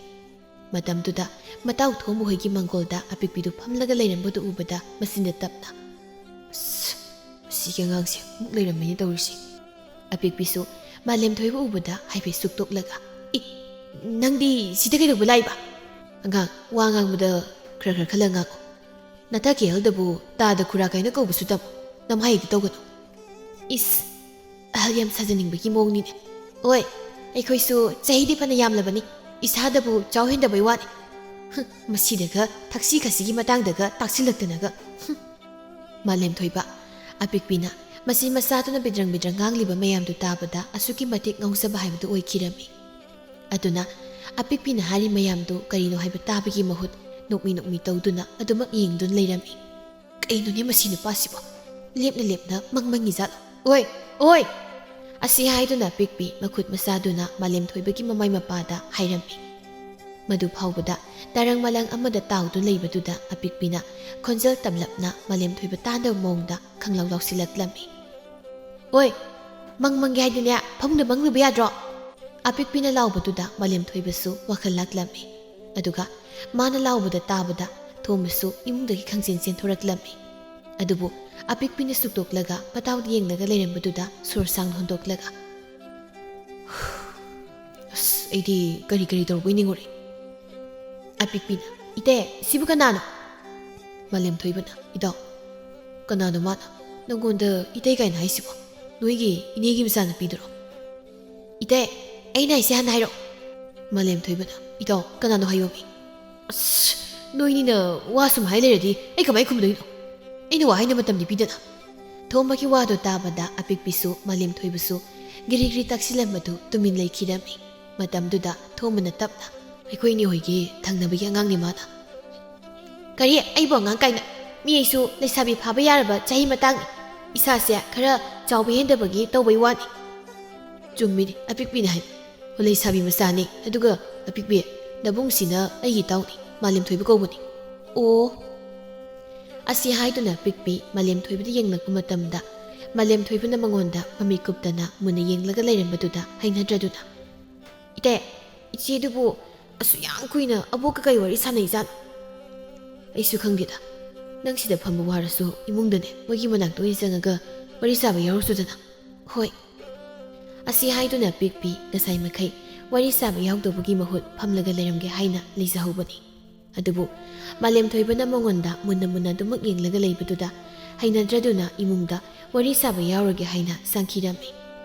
ꯃꯇꯝꯗꯨꯗ ꯃꯇꯥꯎ ꯊꯣꯡꯕ ꯍꯣꯏꯒꯤ ꯃꯪꯒꯣꯜꯗ ꯑꯄꯤꯛꯄꯤꯗꯨ ꯐꯝꯂꯒ ꯂꯩꯔꯝꯕꯗꯨ ꯎꯕꯗ ꯃꯆꯤꯟꯗ ꯇꯞꯅ ꯃꯁꯤꯒꯤ ꯑꯉꯥꯡꯁꯦ ꯑꯃꯨꯛ ꯂꯩꯔꯝꯃꯤꯅꯦ ꯇꯧꯔꯤꯁꯤ꯫ ꯑꯄꯤꯛꯄꯤꯁꯨ ꯃꯥꯂꯦꯝ ꯊꯣꯏꯕ ꯎꯕꯗ ꯍꯥꯏꯐꯦꯠ ꯁꯨꯛꯇꯣꯛꯂꯒ ꯅꯪꯗꯤ ꯁꯤꯗ ꯀꯩꯗꯧꯕ ꯂꯥꯛꯏꯕ? ꯑꯉꯥꯡ ꯋꯥ ꯉꯥꯡꯕꯗ ꯈꯔ ꯈꯔ ꯈꯜꯂ ꯉꯥꯡꯉꯣ꯫ ꯅꯇꯥ ꯀꯦꯍꯜꯗꯕꯨ ꯇꯥꯗ ꯈꯨꯔꯥ ꯀꯥꯏꯅ ꯀꯧꯕꯁꯨ ꯇꯝꯃꯨ, ꯅꯝꯍꯥꯏꯗꯤ ꯇꯧꯒꯅꯨ꯫ ꯑꯍꯜ ꯌꯥꯝ ꯁꯥꯖꯅꯤꯡꯕꯒꯤ ꯃꯑꯣꯡꯅꯤꯅꯦ꯫ ꯍꯣꯏ ꯑꯩꯈꯣꯏꯁꯨ ꯆꯍꯤꯗꯤ ꯐꯅ ꯌꯥꯝꯂꯕꯅꯤ, ꯏꯁꯥꯗꯕꯨ ꯆꯥꯎꯍꯦꯟꯗꯕꯩ ꯋꯥꯅꯤ꯫ ꯃꯁꯤꯗꯒ ꯊꯛꯁꯤ ꯈꯥꯁꯤꯒꯤ ꯃꯇꯥꯡꯗꯒ ꯇꯥꯛꯁꯤꯜꯂꯛꯇꯅꯒ꯫ ꯃꯥꯂꯦꯝ ꯊꯣꯏꯕ ꯑꯄꯤꯛꯄꯤꯅ ꯃꯁꯤ ꯃꯆꯥꯗꯨꯅ ꯕꯤꯗ꯭ꯔꯪ ꯕꯤꯗ꯭ꯔꯪ ꯉꯥꯡꯂꯤꯕ ꯃꯌꯥꯝꯗꯨ ꯇꯥꯕꯗ ꯑꯁꯨꯛꯀꯤ ꯃꯇꯤꯛ ꯉꯥꯎꯖꯕ ꯍꯥꯏꯕꯗꯨ ꯑꯣꯏꯈꯤꯔꯝꯃꯤ꯫ ꯑꯗꯨꯅ ꯑꯄꯤꯛꯄꯤꯅ ꯍꯥꯏꯔꯤ ꯃꯌꯥꯝꯗꯨ ꯀꯔꯤꯅꯣ ꯍꯥꯏꯕ ꯇꯥꯕꯒꯤ ꯃꯍꯨꯠ ꯅꯣꯛꯃꯤ ꯅꯣꯛꯃꯤ ꯇꯧꯗꯨꯅ ꯑꯗꯨꯃꯛ ꯌꯦꯡꯗꯨꯅ ꯂꯩꯔꯝꯃꯤ꯫ ꯀꯩꯅꯣꯅꯦ ꯃꯁꯤ ꯅꯨꯄꯥꯁꯤꯕꯣ ꯂꯦꯞꯅ ꯂꯦꯞꯅ ꯃꯪꯃꯪꯉꯤ ꯖꯥꯠꯂꯣ? ꯑꯣꯏ ꯑꯁꯤ ꯍꯥꯏꯗꯨꯅ ꯑꯄꯤꯛꯄꯤ ꯃꯈꯨꯠ ꯃꯆꯥꯗꯨꯅ ꯃꯥꯂꯦꯝ ꯊꯣꯏꯕꯒꯤ ꯃꯃꯥꯏ ꯃꯄꯥꯗ ꯍꯥꯏꯔꯝꯃꯤ꯫ ꯃꯗꯨ ꯐꯥꯎꯕꯗ ꯇꯔꯪ ꯃꯂꯪ ꯑꯃꯗ ꯇꯥꯎꯗꯨꯅ ꯂꯩꯕꯗꯨꯗ ꯑꯄꯤꯛꯄꯤꯅ ꯈꯣꯟꯖꯦꯜ ꯇꯝꯂꯞꯅ ꯃꯥꯂꯦꯝ ꯊꯣꯏꯕ ꯇꯥꯗꯕ ꯃꯑꯣꯡꯗ ꯈꯪꯂꯥꯎ ꯂꯥꯎꯁꯤꯜꯂꯛꯂꯝꯃꯤ꯫ ꯑꯣꯏ ꯃꯪꯒꯦ ꯍꯥꯏꯗꯤꯅꯦ ꯐꯃꯨꯡꯗ ꯃꯪꯂꯨꯕ ꯌꯥꯗ꯭ꯔꯣ? ꯑꯄꯤꯛꯄꯤꯅ ꯂꯥꯎꯕꯗꯨꯗ ꯃꯥꯂꯦꯝ ꯊꯣꯏꯕꯁꯨ ꯋꯥꯈꯜ ꯂꯥꯛꯂꯝꯃꯤ꯫ ꯑꯗꯨꯒ ꯃꯥꯅ ꯂꯥꯎꯕꯗ ꯇꯥꯕꯗ ꯊꯣꯝꯕꯁꯨ ꯏꯃꯨꯡꯗꯒꯤ ꯈꯪꯆꯦꯟ ꯆꯦꯟꯊꯣꯔꯛꯂꯝꯃꯤ꯫ ꯑꯗꯨꯕꯨ ꯑꯄꯤꯛꯄꯤꯅ ꯁꯨꯛꯇꯣꯛꯂꯒ ꯃꯇꯥꯎꯗ ꯌꯦꯡꯂꯒ ꯂꯩꯔꯝꯕꯗꯨꯗ ꯁꯣꯔ ꯁꯥꯡꯅ ꯍꯣꯟꯗꯣꯛꯂꯒ ꯑꯩꯗꯤ ꯀꯔꯤ ꯇꯧꯔꯕꯣꯏ ꯅꯤꯡꯉꯨꯔꯦ꯫ ꯑꯄꯤꯛꯄꯤꯅ ꯏꯇꯦ ꯁꯤꯕꯨ ꯀꯅꯥꯅꯣ? ꯃꯥꯂꯦꯝ ꯊꯣꯏꯕꯅ ꯏꯇꯥꯎ ꯀꯅꯥꯅꯣ ꯃꯥꯅ ꯅꯪꯉꯣꯟꯗ ꯏꯇꯩ ꯀꯥꯏꯅ ꯍꯥꯏꯁꯤꯕꯣ? ꯅꯣꯏꯒꯤ ꯏꯅꯦꯒꯤ ꯃꯆꯥꯅꯨꯄꯤꯗꯨꯔꯣ? ꯏꯇꯦ ꯑꯩꯅ ꯍꯥꯏꯁꯦ ꯍꯥꯟꯅ ꯍꯥꯏꯔꯛꯑꯣ꯫ ꯃꯥꯂꯦꯝ ꯊꯣꯏꯕꯅ ꯏꯇꯥꯎ ꯀꯅꯥꯅꯣ ꯍꯥꯏꯌꯣꯃꯤ꯫ ꯅꯣꯏꯅꯤꯅ ꯋꯥ ꯁꯨꯝ ꯍꯥꯏ ꯂꯩꯔꯗꯤ ꯑꯩ ꯀꯃꯥꯏ ꯈꯨꯝꯗꯣꯏꯅꯣ? ꯑꯩꯅ ꯋꯥ ꯍꯥꯏꯅ ꯃꯇꯝꯗꯤ ꯄꯤꯗꯅ꯫ ꯊꯣꯝꯕꯒꯤ ꯋꯥꯗꯨ ꯇꯥꯕꯗ ꯑꯄꯤꯛꯄꯤꯁꯨ ꯃꯥꯂꯦꯝ ꯊꯣꯏꯕꯁꯨ ꯒꯤꯔꯤ ꯒꯤꯔꯤ ꯇꯛꯁꯤꯜꯂꯝꯕꯗꯨ ꯇꯨꯃꯤꯟ ꯂꯩꯈꯤꯔꯝꯃꯤ꯫ ꯃꯇꯝꯗꯨꯗ ꯊꯣꯝꯕꯅ ꯇꯞꯅ ꯑꯩꯈꯣꯏ ꯏꯅꯦ ꯍꯣꯏꯒꯤ ꯊꯪꯅꯕꯒꯤ ꯑꯉꯥꯡꯅꯤ ꯃꯥꯅ꯫ ꯀꯔꯤ ꯑꯩꯕꯨ ꯑꯉꯥꯡ ꯀꯥꯏꯅ? ꯃꯤ ꯑꯩꯁꯨ ꯂꯩꯁꯥꯕꯤ ꯐꯥꯕ ꯌꯥꯔꯕ ꯆꯍꯤ ꯃꯇꯥꯡꯅꯤ, ꯏꯁꯥꯁꯦ ꯈꯔ ꯆꯥꯎꯕ ꯍꯦꯟꯗꯕꯒꯤ ꯇꯧꯕꯩ ꯋꯥꯅꯤ꯫ ꯆꯨꯝꯃꯤꯅꯤ ꯑꯄꯤꯛꯄꯤꯅ ꯍꯥꯏꯕ, ꯂꯩꯁꯥꯕꯤ ꯃꯆꯥꯅꯤ, ꯑꯗꯨꯒ ꯑꯄꯤꯛꯄꯤ ꯅꯕꯨꯡꯁꯤꯅ ꯑꯩꯒꯤ ꯏꯇꯥꯎꯅꯤ, ꯃꯥꯂꯦꯝ ꯊꯣꯏꯕ ꯀꯧꯕꯅꯤ꯫ ꯑꯣ ꯑꯁꯤ ꯍꯥꯏꯗꯨꯅ ꯑꯄꯤꯛꯄꯤ ꯃꯥꯂꯦꯝ ꯊꯣꯏꯕꯗ ꯌꯦꯡꯂꯛꯄ ꯃꯇꯝꯗ ꯃꯥꯂꯦꯝ ꯊꯣꯏꯕꯅ ꯃꯉꯣꯟꯗ ꯃꯃꯤ ꯀꯨꯞꯇꯅ ꯃꯨꯟꯅ ꯌꯦꯡꯂꯒ ꯂꯩꯔꯝꯕꯗꯨꯗ ꯍꯩꯅꯗ꯭ꯔꯗꯨꯅ ꯏꯇꯦ ꯏꯆꯦꯗꯨꯕꯨ ꯑꯁꯨꯛ ꯌꯥꯝ ꯀꯨꯏꯅ ꯑꯕꯣꯛꯀ ꯀꯩ ꯋꯥꯔꯤ ꯁꯥꯟꯅꯩꯖꯥꯠꯅꯣ? ꯑꯩꯁꯨ ꯈꯪꯗꯦꯗ, ꯅꯪ ꯁꯤꯗ ꯐꯝꯕ ꯋꯥꯔꯁꯨ ꯏꯃꯨꯡꯗꯅꯦ ꯃꯣꯏꯒꯤ ꯃꯅꯥꯛꯇ ꯑꯣꯏꯅ ꯆꯪꯉꯒ ꯋꯥꯔꯤ ꯁꯥꯕ ꯌꯥꯎꯔꯁꯨꯗꯅ꯫ ꯍꯣꯏ ꯑꯁꯤ ꯍꯥꯏꯗꯨꯅ ꯑꯄꯤꯛꯄꯤ ꯉꯁꯥꯏ ꯃꯈꯩ ꯋꯥꯔꯤ ꯁꯥꯕ ꯌꯥꯎꯗꯧꯕꯒꯤ ꯃꯍꯨꯠ ꯐꯝꯂꯒ ꯂꯩꯔꯝꯒꯦ ꯍꯥꯏꯅ ꯂꯩꯖꯍꯧꯕꯅꯤ꯫ ꯑꯗꯨꯕꯨ ꯃꯥꯂꯦꯝ ꯊꯣꯏꯕꯅ ꯃꯉꯣꯟꯗ ꯃꯨꯟꯅ ꯑꯗꯨꯃꯛ ꯌꯦꯡꯂꯒ ꯂꯩꯕꯗꯨꯗ ꯍꯩꯅꯗ꯭ꯔꯗꯨꯅ ꯏꯃꯨꯡꯗ ꯋꯥꯔꯤ ꯁꯥꯕ ꯌꯥꯎꯔꯒꯦ ꯍꯥꯏꯅ ꯆꯪꯈꯤꯔꯝꯃꯤ꯫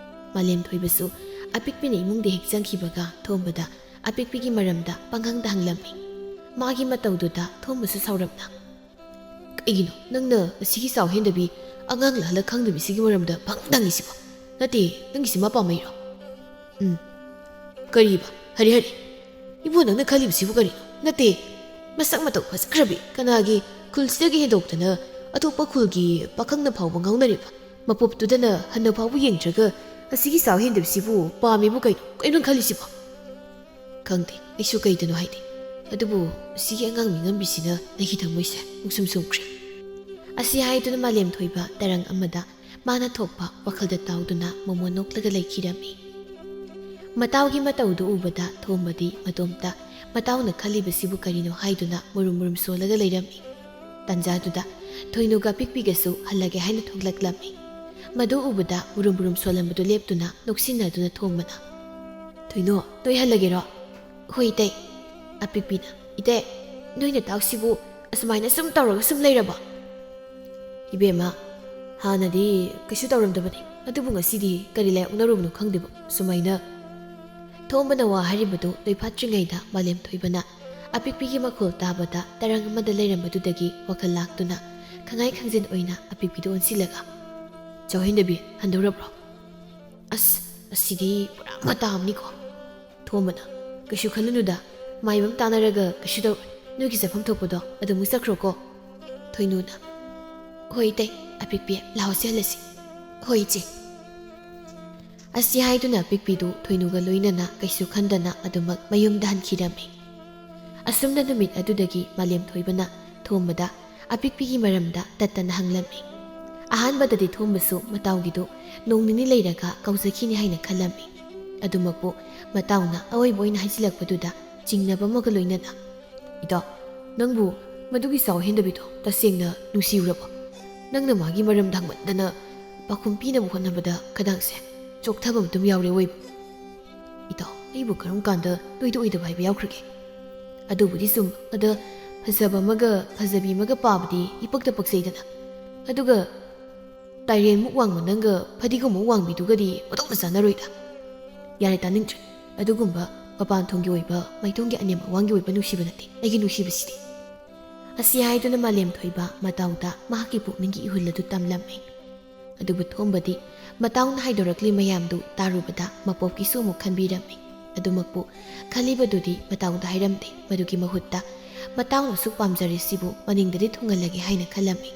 ꯃꯥꯂꯦꯝ ꯊꯣꯏꯕꯁꯨ ꯑꯄꯤꯛꯄꯤꯅ ꯏꯃꯨꯡꯗ ꯍꯦꯛ ꯆꯪꯈꯤꯕꯒ ꯊꯣꯝꯕꯗ ꯑꯄꯤꯛꯄꯤꯒꯤ ꯃꯔꯝꯗ ꯄꯪꯍꯪꯗ ꯍꯪꯂꯝꯃꯤ꯫ ꯃꯥꯒꯤ ꯃꯇꯧꯗꯨꯗ ꯊꯣꯝꯕꯁꯨ ꯁꯥꯎꯔꯞꯅ ꯀꯩꯒꯤꯅꯣ ꯅꯪꯅ ꯑꯁꯤꯒꯤ ꯆꯥꯎ ꯍꯦꯟꯗꯕꯤ ꯑꯉꯥꯡ ꯂꯍꯜꯂ ꯈꯪꯗꯕꯤꯁꯤꯒꯤ ꯃꯔꯝꯗ ꯄꯪꯍꯪꯗ ꯍꯪꯉꯤꯁꯤꯕꯣ? ꯅꯠꯇꯦ ꯅꯪꯒꯤꯁꯤ ꯃꯄꯥꯝꯃꯩꯔꯣ? ꯀꯔꯤꯕ ꯍꯔꯤ ꯏꯕꯨ ꯅꯪꯅ ꯈꯜꯂꯤꯕꯁꯤꯕꯨ ꯀꯔꯤꯅꯣ? ꯅꯠꯇꯦ ꯃꯁꯛ ꯃꯇꯧ ꯐꯖꯈ꯭ꯔꯕꯤ ꯀꯅꯥꯒꯤ ꯈꯨꯜꯁꯤꯗꯒꯤ ꯍꯦꯟꯗꯣꯛꯇꯅ ꯑꯇꯣꯞꯄ ꯈꯨꯜꯒꯤ ꯄꯥꯈꯪꯅ ꯐꯥꯎꯕ ꯉꯥꯎꯅꯔꯤꯕ ꯃꯄꯣꯞꯇꯨꯗꯅ ꯍꯟꯅ ꯐꯥꯎꯕ ꯌꯦꯡꯗ꯭ꯔꯒ ꯑꯁꯤꯒꯤ ꯆꯥꯎ ꯍꯦꯟꯗꯕꯁꯤꯕꯨ ꯄꯥꯝꯃꯤꯕꯨ ꯀꯩꯅꯣ ꯈꯜꯂꯤꯁꯤꯕꯣ? ꯈꯪꯗꯦ ꯑꯩꯁꯨ ꯀꯩꯗꯅꯣ ꯍꯥꯏꯗꯦ, ꯑꯗꯨꯕꯨ ꯁꯤꯒꯤ ꯑꯉꯥꯡ ꯃꯤꯉꯝꯕꯤꯁꯤꯅ ꯑꯩꯒꯤ ꯊꯃꯣꯏꯁꯦ ꯃꯨꯛꯁꯨꯝ ꯁꯨꯝꯈ꯭ꯔꯦ꯫ ꯑꯁꯤ ꯍꯥꯏꯗꯨꯅ ꯃꯥꯂꯦꯝ ꯊꯣꯏꯕ ꯇꯔꯪ ꯑꯃꯗ ꯃꯥꯅ ꯊꯣꯛꯄ ꯋꯥꯈꯜꯗ ꯇꯥꯎꯗꯨꯅ ꯃꯣꯃꯣꯟ ꯅꯣꯛꯂꯒ ꯂꯩꯈꯤꯔꯝꯃꯤ꯫ ꯃꯇꯥꯎꯒꯤ ꯃꯇꯧꯗꯨ ꯎꯕꯗ ꯊꯣꯝꯕꯗꯤ ꯃꯇꯣꯝꯇ ꯃꯇꯥꯎꯅ ꯈꯜꯂꯤꯕꯁꯤꯕꯨ ꯀꯔꯤꯅꯣ ꯍꯥꯏꯗꯨꯅ ꯃꯨꯔꯨꯝ ꯁꯣꯜꯂꯒ ꯂꯩꯔꯝꯃꯤ꯫ ꯇꯟꯖꯥꯗꯨꯗ ꯊꯣꯏꯅꯨꯒ ꯄꯤꯛꯄꯤꯒꯁꯨ ꯍꯜꯂꯒꯦ ꯍꯥꯏꯅ ꯊꯣꯛꯂꯛꯂꯝꯃꯤ꯫ ꯃꯗꯨ ꯎꯕꯗ ꯃꯨꯔꯨꯝ ꯁꯣꯜꯂꯝꯕꯗꯨ ꯂꯦꯞꯇꯨꯅ ꯅꯣꯛꯁꯤꯟꯅꯗꯨꯅ ꯊꯣꯝꯕꯅ ꯊꯣꯏꯅꯣ ꯅꯣꯏ ꯍꯜꯂꯒꯦꯔꯣ? ꯍꯣꯏ ꯏꯇꯩ꯫ ꯑꯄꯤꯛꯄꯤꯅ ꯏꯇꯦ ꯅꯣꯏ ꯅꯇꯥꯎꯁꯤꯕꯨ ꯑꯁꯨꯃꯥꯏꯅ ꯁꯨꯝ ꯇꯧꯔꯒ ꯁꯨꯝ ꯂꯩꯔꯕ? ꯏꯕꯦꯝꯃ ꯍꯥꯟꯅꯗꯤ ꯀꯩꯁꯨ ꯇꯧꯔꯝꯗꯕꯅꯤ, ꯑꯗꯨꯕꯨ ꯉꯁꯤꯗꯤ ꯀꯔꯤ ꯂꯥꯏꯑꯣꯛꯅꯔꯨꯕꯅꯣ ꯈꯪꯗꯦꯕ ꯁꯨꯃꯥꯏꯅ꯫ ꯊꯣꯝꯕꯅ ꯋꯥ ꯍꯥꯏꯔꯤꯕꯗꯨ ꯂꯣꯏꯐꯥꯠꯇ꯭ꯔꯤꯉꯩꯗ ꯃꯥꯂꯦꯝ ꯊꯣꯏꯕꯅ ꯑꯄꯤꯛꯄꯤꯒꯤ ꯃꯈꯣꯜ ꯇꯥꯕꯗ ꯇꯔꯪ ꯑꯃꯗ ꯂꯩꯔꯝꯕꯗꯨꯗꯒꯤ ꯋꯥꯈꯜ ꯂꯥꯛꯇꯨꯅ ꯈꯪꯉꯥꯏ ꯈꯪꯖꯤꯟ ꯑꯣꯏꯅ ꯑꯄꯤꯛꯄꯤꯗꯨ ꯑꯣꯟꯁꯤꯜꯂꯒ ꯆꯥꯎꯍꯦꯟꯗꯕꯤ ꯍꯟꯗꯧꯔꯕ꯭ꯔꯣ? ꯑꯁ ꯑꯁꯤꯗꯤ ꯄꯨꯔꯥ ꯃꯇꯥ ꯑꯃꯅꯤꯀꯣ꯫ ꯊꯣꯝꯕꯅ ꯀꯩꯁꯨ ꯈꯜꯂꯨꯅꯨꯗ ꯃꯥꯏꯕꯝ ꯇꯥꯟꯅꯔꯒ ꯀꯩꯁꯨ ꯇꯧꯔꯣꯏ, ꯅꯣꯏꯒꯤ ꯆꯠꯐꯝ ꯊꯣꯛꯄꯗꯣ ꯑꯗꯨꯃꯨꯛ ꯆꯠꯈ꯭ꯔꯣꯀꯣ꯫ ꯊꯣꯏꯅꯨꯅ ꯍꯣꯏ ꯏꯇꯩ, ꯑꯄꯤꯛꯄꯤ ꯂꯥꯎ ꯆꯦꯜꯂꯁꯤ꯫ ꯍꯣꯏ ꯏꯆꯦ꯫ ꯑꯁꯤ ꯍꯥꯏꯗꯨꯅ ꯑꯄꯤꯛꯄꯤꯗꯨ ꯊꯣꯏꯅꯨꯒ ꯂꯣꯏꯅꯅ ꯀꯩꯁꯨ ꯈꯟꯗꯅ ꯑꯗꯨꯃꯛ ꯃꯌꯨꯝꯗ ꯍꯟꯈꯤꯔꯝꯃꯤ꯫ ꯑꯁꯨꯝꯅ ꯅꯨꯃꯤꯠ ꯑꯗꯨꯗꯒꯤ ꯃꯥꯂꯦꯝ ꯊꯣꯏꯕꯅ ꯊꯣꯝꯕꯗ ꯑꯄꯤꯛꯄꯤꯒꯤ ꯃꯔꯝꯗ ꯇꯠꯇꯅ ꯍꯪꯂꯝꯃꯤ꯫ ꯑꯍꯥꯟꯕꯗꯗꯤ ꯊꯣꯝꯕꯁꯨ ꯃꯇꯥꯎꯒꯤꯗꯨ ꯅꯣꯡ ꯅꯤꯅꯤ ꯂꯩꯔꯒ ꯀꯧꯖꯈꯤꯅꯤ ꯍꯥꯏꯅ ꯈꯜꯂꯝꯃꯤ꯫ ꯑꯗꯨꯃꯛꯄꯨ ꯃꯇꯥꯎꯅ ꯑꯋꯣꯏꯕ ꯑꯣꯏꯅ ꯍꯥꯏꯖꯤꯜꯂꯛꯄꯗꯨꯗ ꯆꯤꯡꯅꯕ ꯑꯃꯒ ꯂꯣꯏꯅꯅ ꯏꯇꯥꯎ, ꯅꯪꯕꯨ ꯃꯗꯨꯒꯤ ꯆꯥꯎꯍꯦꯟꯗꯕꯤꯗꯣ ꯇꯁꯦꯡꯅ ꯅꯨꯡꯁꯤꯔꯨꯔꯕꯣ? ꯅꯪꯅ ꯃꯥꯒꯤ ꯃꯔꯝꯗ ꯍꯪꯃꯟꯗꯅ ꯄꯥꯈꯨꯝ ꯄꯤꯅꯕ ꯍꯣꯠꯅꯕꯗ ꯈꯗꯥꯡꯁꯦ ꯆꯣꯛꯊꯕ ꯑꯗꯨꯝ ꯌꯥꯎꯔꯦ ꯑꯣꯏꯕ꯫ ꯏꯇꯥꯎ, ꯑꯩꯕꯨ ꯀꯔꯝ ꯀꯥꯟꯗ ꯅꯣꯏꯗ ꯑꯣꯏꯗꯕ ꯍꯥꯏꯕ ꯌꯥꯎꯈ꯭ꯔꯒꯦ? ꯑꯗꯨꯕꯨꯗꯤ ꯁꯨꯝ ꯑꯗ ꯐꯖꯕ ꯑꯃꯒ ꯐꯖꯕꯤ ꯑꯃꯒ ꯄꯥꯕꯗꯤ ꯏꯄꯛꯇ ꯄꯛꯆꯩꯗꯅ, ꯑꯗꯨꯒ ꯇꯥꯏꯔꯦꯟꯃꯨꯛ ꯋꯥꯡꯕ ꯅꯪꯒ ꯐꯗꯤꯒꯣꯝꯃꯨꯛ ꯋꯥꯡꯕꯤꯗꯨꯒꯗꯤ ꯑꯣꯟꯊꯣꯛꯅ ꯆꯥꯟꯅꯔꯣꯏꯗ꯫ ꯌꯥꯔꯦ ꯇꯥꯅꯤꯡꯗ꯭ꯔꯦ, ꯑꯗꯨꯒꯨꯝꯕ ꯃꯄꯥꯟ ꯊꯣꯡꯒꯤ ꯑꯣꯏꯕ ꯃꯩꯊꯣꯡꯒꯤ ꯑꯅꯦꯝ ꯑꯋꯥꯡꯒꯤ ꯑꯣꯏꯕ ꯅꯨꯡꯁꯤꯕ ꯅꯠꯇꯦ ꯑꯩꯒꯤ ꯅꯨꯡꯁꯤꯕꯁꯤꯗꯤ꯫ ꯑꯁꯤ ꯍꯥꯏꯗꯨꯅ ꯃꯥꯂꯦꯝ ꯊꯣꯏꯕ ꯃꯇꯥꯎꯗ ꯃꯍꯥꯛꯀꯤ ꯄꯨꯛꯅꯤꯡꯒꯤ ꯏꯍꯨꯜ ꯑꯗꯨ ꯇꯝꯂꯝꯃꯤ꯫ ꯑꯗꯨꯕꯨ ꯊꯣꯝꯕꯗꯤ ꯃꯇꯥꯎꯅ ꯍꯥꯏꯗꯣꯔꯛꯂꯤ ꯃꯌꯥꯝꯗꯨ ꯇꯥꯔꯨꯕꯗ ꯃꯄꯣꯛꯀꯤꯁꯨ ꯑꯃꯨꯛ ꯈꯟꯕꯤꯔꯝꯃꯤ꯫ ꯑꯗꯨꯃꯛꯄꯨ ꯈꯜꯂꯤꯕꯗꯨꯗꯤ ꯃꯇꯥꯎꯗ ꯍꯥꯏꯔꯝꯗꯦ, ꯃꯗꯨꯒꯤ ꯃꯍꯨꯠꯇ ꯃꯇꯥꯎꯅ ꯑꯁꯨꯛ ꯄꯥꯝꯖꯔꯤꯁꯤꯕꯨ ꯃꯅꯤꯡꯗꯗꯤ ꯊꯨꯡꯍꯜꯂꯒꯦ ꯍꯥꯏꯅ ꯈꯜꯂꯝꯃꯤ꯫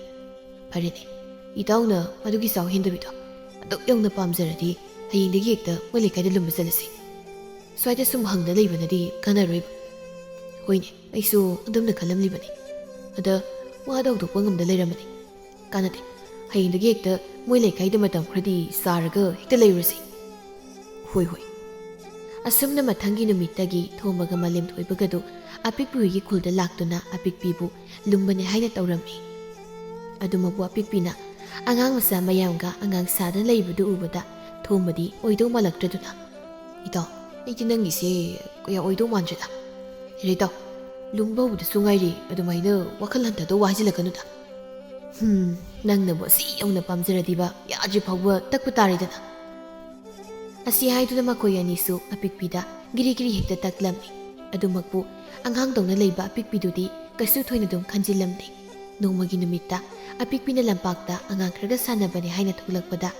ꯐꯔꯦꯅꯦ, ꯏꯇꯥꯎꯅ ꯃꯗꯨꯒꯤ ꯆꯥꯎꯍꯦꯟꯗꯕꯤꯗꯣ ꯑꯗꯨꯛ ꯌꯧꯅ ꯄꯥꯝꯖꯔꯗꯤ ꯍꯌꯦꯡꯗꯒꯤ ꯍꯦꯛꯇ ꯃꯣꯏ ꯂꯩꯀꯥꯏꯗ ꯂꯨꯝꯕ ꯆꯠꯂꯁꯤ꯫ ꯁ꯭ꯋꯥꯏꯗ ꯁꯨꯝ ꯍꯪꯗ ꯂꯩꯕꯅꯗꯤ ꯀꯥꯟꯅꯔꯣꯏꯕ꯫ ꯍꯣꯏꯅꯦ, ꯑꯩꯁꯨ ꯑꯗꯨꯝꯅ ꯈꯜꯂꯝꯂꯤꯕꯅꯤ꯫ ꯑꯗ ꯋꯥꯗ ꯍꯧꯗꯣꯛꯄ ꯉꯝꯗ ꯂꯩꯔꯝꯃꯅꯤ꯫ ꯀꯥꯟꯅꯗꯦ, ꯍꯌꯦꯡꯗꯒꯤ ꯍꯦꯛꯇ ꯃꯣꯏ ꯂꯩꯀꯥꯏꯗ ꯃꯇꯝ ꯈꯔꯗꯤ ꯆꯥꯔꯒ ꯍꯦꯛꯇ ꯂꯩꯔꯨꯔꯁꯤ꯫ ꯍꯣꯏ ꯍꯣꯏ꯫ ꯑꯁꯨꯝꯅ ꯃꯊꯪꯒꯤ ꯅꯨꯃꯤꯠꯇꯒꯤ ꯊꯣꯝꯕꯒ ꯃꯥꯂꯦꯝ ꯊꯣꯏꯕꯒꯗꯨ ꯑꯄꯤꯛꯄꯤ ꯍꯣꯏꯒꯤ ꯈꯨꯜꯗ ꯂꯥꯛꯇꯨꯅ ꯑꯄꯤꯛꯄꯤꯕꯨ ꯂꯨꯝꯕꯅꯦ ꯍꯥꯏꯅ ꯇꯧꯔꯝꯃꯤ꯫ ꯑꯗꯨꯃꯛꯄꯨ ꯑꯄꯤꯛꯄꯤꯅ ꯑꯉꯥꯡ ꯃꯆꯥ ꯃꯌꯥꯝꯒ ꯑꯉꯥꯡ ꯁꯥꯗꯅ ꯂꯩꯕꯗꯨ ꯎꯕꯗ ꯊꯣꯝꯕꯗꯤ ꯑꯣꯏꯗꯧ ꯃꯥꯜꯂꯛꯇ꯭ꯔꯗꯨꯅ ꯏꯇꯥꯎ, ꯑꯩꯗꯤ ꯅꯪꯒꯤꯁꯦ ꯀꯌꯥ ꯑꯣꯏꯗꯧ ꯃꯥꯟꯗ꯭ꯔꯦꯗ꯫ ꯌꯥꯔꯦ ꯏꯇꯥꯎ, ꯂꯨꯝꯕ ꯍꯧꯕꯗꯁꯨ ꯉꯥꯏꯔꯤ ꯑꯗꯨꯃꯥꯏꯅ ꯋꯥꯈꯜ ꯍꯟꯊꯗꯧ ꯋꯥ ꯍꯥꯏꯖꯤꯜꯂꯛꯀꯅꯨꯗ꯫ ꯅꯪꯅꯕꯨ ꯑꯁꯤ ꯌꯧꯅ ꯄꯥꯝꯖꯔꯗꯤꯕ ꯌꯥꯗ꯭ꯔꯤ ꯐꯥꯎꯕ ꯇꯛꯄ ꯇꯥꯔꯦꯗꯅ꯫ ꯑꯁꯤ ꯍꯥꯏꯗꯨꯅ ꯃꯈꯣꯏ ꯑꯅꯤꯁꯨ ꯑꯄꯤꯛꯄꯤꯗ ꯒꯤꯔꯤ ꯒꯤꯔꯤ ꯍꯦꯛꯇ ꯇꯛꯂꯝꯃꯤ꯫ ꯑꯗꯨꯃꯛꯄꯨ ꯑꯉꯥꯡꯗꯧꯅ ꯂꯩꯕ ꯑꯄꯤꯛꯄꯤꯗꯨꯗꯤ ꯀꯩꯁꯨ ꯊꯣꯏꯅ ꯑꯗꯨꯝ ꯈꯟꯖꯤꯜꯂꯝꯗꯦ꯫ ꯅꯣꯡꯃꯒꯤ ꯅꯨꯃꯤꯠꯇ ꯑꯄꯤꯛꯄꯤꯅ ꯂꯝꯄꯥꯛꯇ ꯑꯉꯥꯡ ꯈꯔꯒ ꯁꯥꯟꯅꯕꯅꯦ ꯍꯥꯏꯅ ꯊꯣꯛꯂꯛꯄꯗ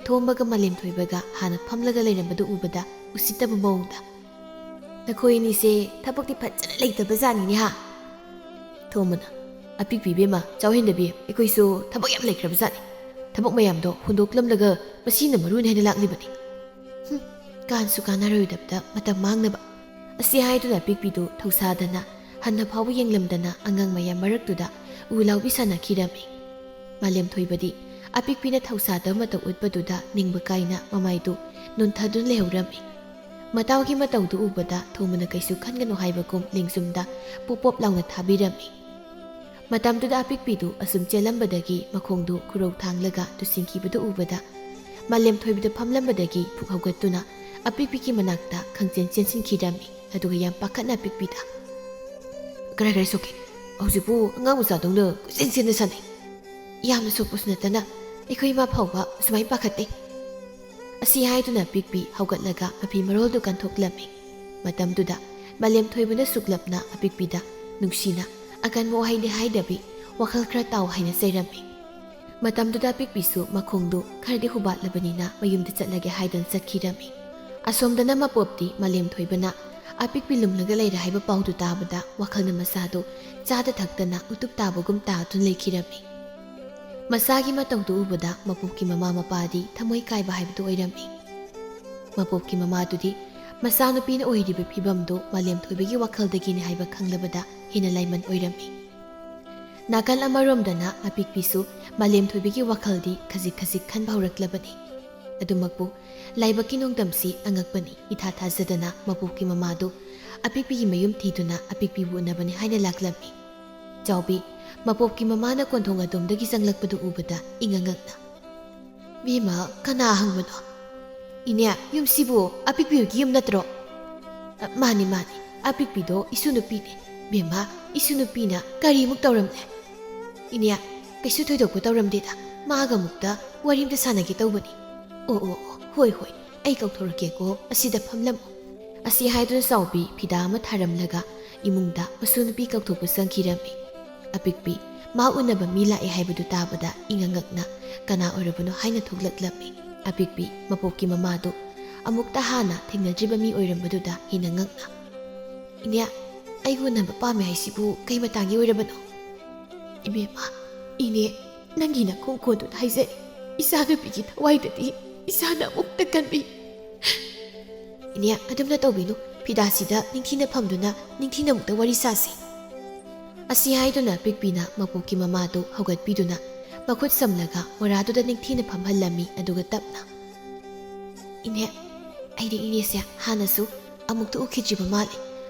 ꯊꯣꯝꯕꯒ ꯃꯥꯂꯦꯝ ꯊꯣꯏꯕꯒ ꯍꯥꯟꯅ ꯐꯝꯂꯒ ꯂꯩꯔꯝꯕꯗꯨ ꯎꯕꯗ ꯎꯁꯤꯠꯇꯕ ꯃꯑꯣꯡꯗ ꯅꯈꯣꯏ ꯑꯅꯤꯁꯦ ꯊꯕꯛꯇꯤ ꯐꯖꯅ ꯂꯩꯇꯕ ꯖꯥꯠꯅꯤꯅꯦ ꯍꯥ? ꯊꯣꯝꯕꯅ ꯑꯄꯤꯛꯄꯤ ꯏꯕꯦꯝꯃ, ꯆꯥꯎꯍꯦꯟꯗꯕꯤ, ꯑꯩꯈꯣꯏꯁꯨ ꯊꯕꯛ ꯌꯥꯝ ꯂꯩꯈ꯭ꯔꯕ ꯖꯥꯠꯅꯤ꯫ ꯊꯕꯛ ꯃꯌꯥꯝꯗꯣ ꯍꯨꯟꯗꯣꯛꯂꯝꯂꯒ ꯃꯁꯤꯅ ꯃꯔꯨꯅꯤ ꯍꯥꯏꯅ ꯂꯥꯛꯂꯤꯕꯅꯤ꯫ ꯀꯥꯟꯁꯨ ꯀꯥꯟꯅꯔꯣꯏꯗꯕꯗ ꯃꯇꯝ ꯃꯥꯡꯅꯕ꯫ ꯑꯁꯤ ꯍꯥꯏꯗꯨꯅ ꯑꯄꯤꯛꯄꯤꯗꯨ ꯊꯧꯁꯥꯗꯅ ꯍꯟꯅ ꯐꯥꯎꯕ ꯌꯦꯡꯂꯝꯗꯅ ꯑꯉꯥꯡ ꯃꯌꯥꯝ ꯃꯔꯛꯇꯨꯗ ꯎ ꯂꯥꯎꯕꯤ ꯁꯥꯟꯅꯈꯤꯔꯝꯃꯤ꯫ ꯃꯥꯂꯦꯝ ꯊꯣꯏꯕꯗꯤ ꯑꯄꯤꯛꯄꯤꯅ ꯊꯧꯁꯥꯗꯕ ꯃꯇꯧ ꯎꯠꯄꯗꯨꯗ ꯅꯤꯡꯕ ꯀꯥꯏꯅ ꯃꯃꯥꯏꯗꯨ ꯅꯣꯟꯊꯗꯨꯅ ꯂꯩꯍꯧꯔꯝꯃꯤ꯫ ꯃꯇꯥꯎꯒꯤ ꯃꯇꯧꯗꯨ ꯎꯕꯗ ꯊꯣꯝꯕꯅ ꯀꯩꯁꯨ ꯈꯟꯒꯅꯨ ꯍꯥꯏꯕꯒꯨꯝ ꯂꯦꯡꯖꯨꯝꯗ ꯄꯣꯞ ꯄꯣꯞ ꯂꯥꯎꯅ ꯊꯥꯕꯤꯔꯝꯃꯤ꯫ ꯃꯇꯝꯗꯨꯗ ꯑꯄꯤꯛꯄꯤꯗꯨ ꯑꯁꯨꯝ ꯆꯦꯜꯂꯝꯕꯗꯒꯤ ꯃꯈꯣꯡꯗꯨ ꯈꯨꯔꯧ ꯊꯥꯡꯂꯒ ꯇꯨꯁꯤꯟꯈꯤꯕꯗꯨ ꯎꯕꯗ ꯃꯥꯂꯦꯝ ꯊꯣꯏꯕꯗ ꯐꯝꯂꯝꯕꯗꯒꯤ ꯄꯨꯛ ꯍꯧꯒꯠꯇꯨꯅ ꯑꯄꯤꯛꯄꯤꯒꯤ ꯃꯅꯥꯛꯇ ꯈꯪꯆꯦꯟ ꯆꯦꯟꯁꯤꯟꯈꯤꯔꯝꯃꯤ꯫ ꯑꯗꯨꯒ ꯌꯥꯝ ꯄꯥꯈꯠꯅ ꯑꯄꯤꯛꯄꯤꯗ ꯀꯔꯥꯏ ꯀꯔꯥꯏ ꯁꯣꯛꯀꯦ? ꯍꯧꯖꯤꯛꯄꯨ ꯑꯉꯥꯡ ꯃꯆꯥꯗꯧꯅ ꯀꯣꯏꯆꯦꯟ ꯆꯦꯟꯅ ꯁꯥꯟꯅꯩ꯫ ꯌꯥꯝꯅ ꯁꯣꯛꯄꯁꯨ ꯅꯠꯇꯅ ꯑꯩꯈꯣꯏ ꯏꯃꯥ ꯐꯥꯎꯕ ꯁꯨꯃꯥꯏꯅ ꯄꯥꯈꯠꯇꯦ꯫ ꯑꯁꯤ ꯍꯥꯏꯗꯨꯅ ꯑꯄꯤꯛꯄꯤ ꯍꯧꯒꯠꯂꯒ ꯃꯐꯤ ꯃꯔꯣꯜꯗꯨ ꯀꯟꯊꯣꯛꯂꯝꯃꯤ꯫ ꯃꯇꯝꯗꯨꯗ ꯃꯥꯂꯦꯝ ꯊꯣꯏꯕꯅ ꯁꯨꯛꯂꯞꯅ ꯑꯄꯤꯛꯄꯤꯗ ꯅꯨꯡꯁꯤꯅ ꯑꯀꯟꯕ ꯋꯥꯍꯩꯗꯤ ꯍꯥꯏꯗꯕꯤ ꯋꯥꯈꯜ ꯈꯔ ꯇꯥꯎ ꯍꯥꯏꯅ ꯆꯩꯔꯝꯃꯤ꯫ ꯃꯇꯝꯗꯨꯗ ꯑꯄꯤꯛꯄꯤꯁꯨ ꯃꯈꯣꯡꯗꯨ ꯈꯔꯗꯤ ꯍꯨꯕꯥꯠꯂꯕꯅꯤꯅ ꯃꯌꯨꯝꯗ ꯆꯠꯂꯒꯦ ꯍꯥꯏꯗꯨꯅ ꯆꯠꯈꯤꯔꯝꯃꯤ꯫ ꯑꯁꯣꯝꯗꯅ ꯃꯄꯣꯞꯇꯤ ꯃꯥꯂꯦꯝ ꯊꯣꯏꯕꯅ ꯑꯄꯤꯛꯄꯤ ꯂꯨꯝꯂꯒ ꯂꯩꯔꯦ ꯍꯥꯏꯕ ꯄꯥꯎꯗꯨ ꯇꯥꯕꯗ ꯋꯥꯈꯜꯅ ꯃꯆꯥꯗꯨ ꯆꯥꯗ ꯊꯛꯇꯅ ꯎꯇꯨꯞ ꯇꯥꯕꯒꯨꯝ ꯇꯥꯗꯨꯅ ꯂꯩꯈꯤꯔꯝꯃꯤ꯫ ꯃꯆꯥꯒꯤ ꯃꯇꯧꯗꯨ ꯎꯕꯗ ꯃꯄꯣꯞꯀꯤ ꯃꯃꯥ ꯃꯄꯥꯗꯤ ꯊꯃꯣꯏ ꯀꯥꯏꯕ ꯍꯥꯏꯕꯗꯨ ꯑꯣꯏꯔꯝꯃꯤ꯫ ꯃꯄꯣꯞꯀꯤ ꯃꯃꯥꯗꯨꯗꯤ ꯃꯆꯥꯅꯨꯄꯤꯅ ꯑꯣꯏꯔꯤꯕ ꯐꯤꯕꯝꯗꯨ ꯃꯥꯂꯦꯝ ꯊꯣꯏꯕꯒꯤ ꯋꯥꯈꯜꯗꯒꯤꯅꯤ ꯍꯥꯏꯕ ꯈꯪꯂꯕꯗ ꯍꯦꯟꯅ ꯂꯥꯏꯃꯟ ꯑꯣꯏꯔꯝꯃꯤ꯫ ꯅꯥꯀꯜ ꯑꯃꯔꯣꯝꯗꯅ ꯑꯄꯤꯛꯄꯤꯁꯨ ꯃꯥꯂꯦꯝ ꯊꯣꯏꯕꯒꯤ ꯋꯥꯈꯜꯗꯤ ꯈꯖꯤꯛ ꯈꯖꯤꯛ ꯈꯟꯕ ꯍꯧꯔꯛꯂꯕꯅꯤ꯫ ꯑꯗꯨꯃꯛꯄꯨ ꯂꯥꯏꯕꯛꯀꯤ ꯅꯣꯡꯗꯝꯁꯤ ꯑꯉꯛꯄꯅꯤ꯫ ꯏꯊꯥ ꯊꯥꯖꯗꯅ ꯃꯄꯣꯞꯀꯤ ꯃꯃꯥꯗꯨ ꯑꯄꯤꯛꯄꯤꯒꯤ ꯃꯌꯨꯝ ꯊꯤꯗꯨꯅ ꯑꯄꯤꯛꯄꯤꯕꯨ ꯎꯅꯕꯅꯤ ꯍꯥꯏꯅ ꯂꯥꯛꯂꯝꯃꯤ꯫ ꯆꯥꯎꯕꯤ, ꯃꯄꯣꯞꯀꯤ ꯃꯃꯥꯅ ꯀꯣꯟꯊꯣꯡ ꯑꯗꯣꯝꯗꯒꯤ ꯆꯪꯂꯛꯄꯗꯨ ꯎꯕꯗ ꯏꯉꯛꯉꯛꯅ ꯕꯦꯝꯃ, ꯀꯅꯥ ꯍꯪꯕꯅꯣ? ꯏꯅꯦ, ꯌꯨꯝꯁꯤꯕꯨ ꯑꯄꯤꯛꯄꯤ ꯍꯣꯏꯒꯤ ꯌꯨꯝ ꯅꯠꯇ꯭ꯔꯣ? ꯃꯥꯅꯤ ꯃꯥꯅꯤ, ꯑꯄꯤꯛꯄꯤꯗꯣ ꯏꯁꯨ ꯅꯨꯄꯤꯅꯦ꯫ ꯕꯦꯝꯃ, ꯏꯁꯨ ꯅꯨꯄꯤꯅ ꯀꯔꯤꯃꯨꯛ ꯇꯧꯔꯝꯂꯦ? ꯏꯅꯦ, ꯀꯩꯁꯨ ꯊꯣꯏꯗꯣꯛꯄ ꯇꯧꯔꯝꯗꯦꯗ, ꯃꯥꯒ ꯑꯃꯨꯛꯇ ꯋꯥꯔꯤ ꯑꯃꯇ ꯁꯥꯟꯅꯒꯦ ꯇꯧꯕꯅꯤ꯫ ꯑꯣ, ꯍꯣꯏ ꯍꯣꯏ, ꯑꯩ ꯀꯧꯊꯣꯔꯛꯀꯦꯀꯣ, ꯑꯁꯤꯗ ꯐꯝꯂꯝꯃꯨ꯫ ꯑꯁꯤ ꯍꯥꯏꯗꯨꯅ ꯆꯥꯎꯕꯤ ꯐꯤꯗꯥ ꯑꯃ ꯊꯥꯔꯝꯂꯒ ꯏꯃꯨꯡꯗ ꯃꯁꯨ ꯅꯨꯄꯤ ꯀꯧꯊꯣꯛꯄ ꯆꯪꯈꯤꯔꯝꯃꯤ꯫ ꯑꯄꯤꯛꯄꯤ ꯃꯥ ꯎꯅꯕ ꯃꯤ ꯂꯥꯛꯑꯦ ꯍꯥꯏꯕꯗꯨ ꯇꯥꯕꯗ ꯏꯉꯛꯉꯛꯅ ꯀꯅꯥ ꯑꯣꯏꯔꯕꯅꯣ ꯍꯥꯏꯅ ꯊꯣꯛꯂꯛꯂꯝꯃꯤ꯫ ꯑꯄꯤꯛꯄꯤ ꯃꯄꯣꯛꯀꯤ ꯃꯃꯥꯗꯨ ꯑꯃꯨꯛꯇ ꯍꯥꯟꯅ ꯊꯦꯡꯅꯗ꯭ꯔꯤꯕ ꯃꯤ ꯑꯣꯏꯔꯝꯕꯗꯨꯗ ꯍꯦꯟꯅ ꯉꯛꯅ "ꯏꯅꯦ, ꯑꯩꯕꯨ ꯎꯅꯕ ꯄꯥꯝꯃꯦ ꯍꯥꯏꯁꯤꯕꯨ ꯀꯩ ꯃꯇꯥꯡꯒꯤ ꯑꯣꯏꯔꯕꯅꯣ?" "ꯏꯕꯦꯝꯃ, ꯏꯅꯦ ꯅꯪꯒꯤ ꯅꯈꯣꯡꯈꯣꯟꯗꯨꯅ ꯍꯥꯏꯖꯔꯤ, ꯏꯆꯥꯅꯨꯄꯤꯒꯤ ꯊꯋꯥꯏꯗꯗꯤ ꯏꯁꯥꯅ ꯑꯃꯨꯛꯇ ꯀꯟꯕꯤ." "ꯏꯅꯦ ꯑꯗꯨꯝꯅ ꯇꯧꯕꯤꯅꯨ, ꯐꯤꯗꯥꯁꯤꯗ ꯅꯤꯡꯊꯤꯅ ꯐꯝꯗꯨꯅ ꯅꯤꯡꯊꯤꯅ ꯑꯃꯨꯛꯇ ꯋꯥꯔꯤ ꯁꯥꯁꯤ." ꯑꯁꯤ ꯍꯥꯏꯗꯨꯅ ꯄꯤꯛꯄꯤꯅ ꯃꯄꯣꯛꯀꯤ ꯃꯃꯥꯗꯨ ꯍꯧꯒꯠꯄꯤꯗꯨꯅ ꯃꯈꯨꯠ ꯁꯝꯂꯒ ꯃꯣꯔꯥꯗꯨꯗ ꯅꯤꯡꯊꯤꯅ ꯐꯝꯍꯜꯂꯝꯃꯤ꯫ ꯑꯗꯨꯒ ꯇꯞꯅ "ꯏꯅꯦ, ꯑꯩꯗꯤ ꯏꯅꯦꯁꯦ ꯍꯥꯟꯅꯁꯨ ꯑꯃꯨꯛꯇ ꯎꯈꯤꯗ꯭ꯔꯤꯕ ꯃꯥꯜꯂꯤ,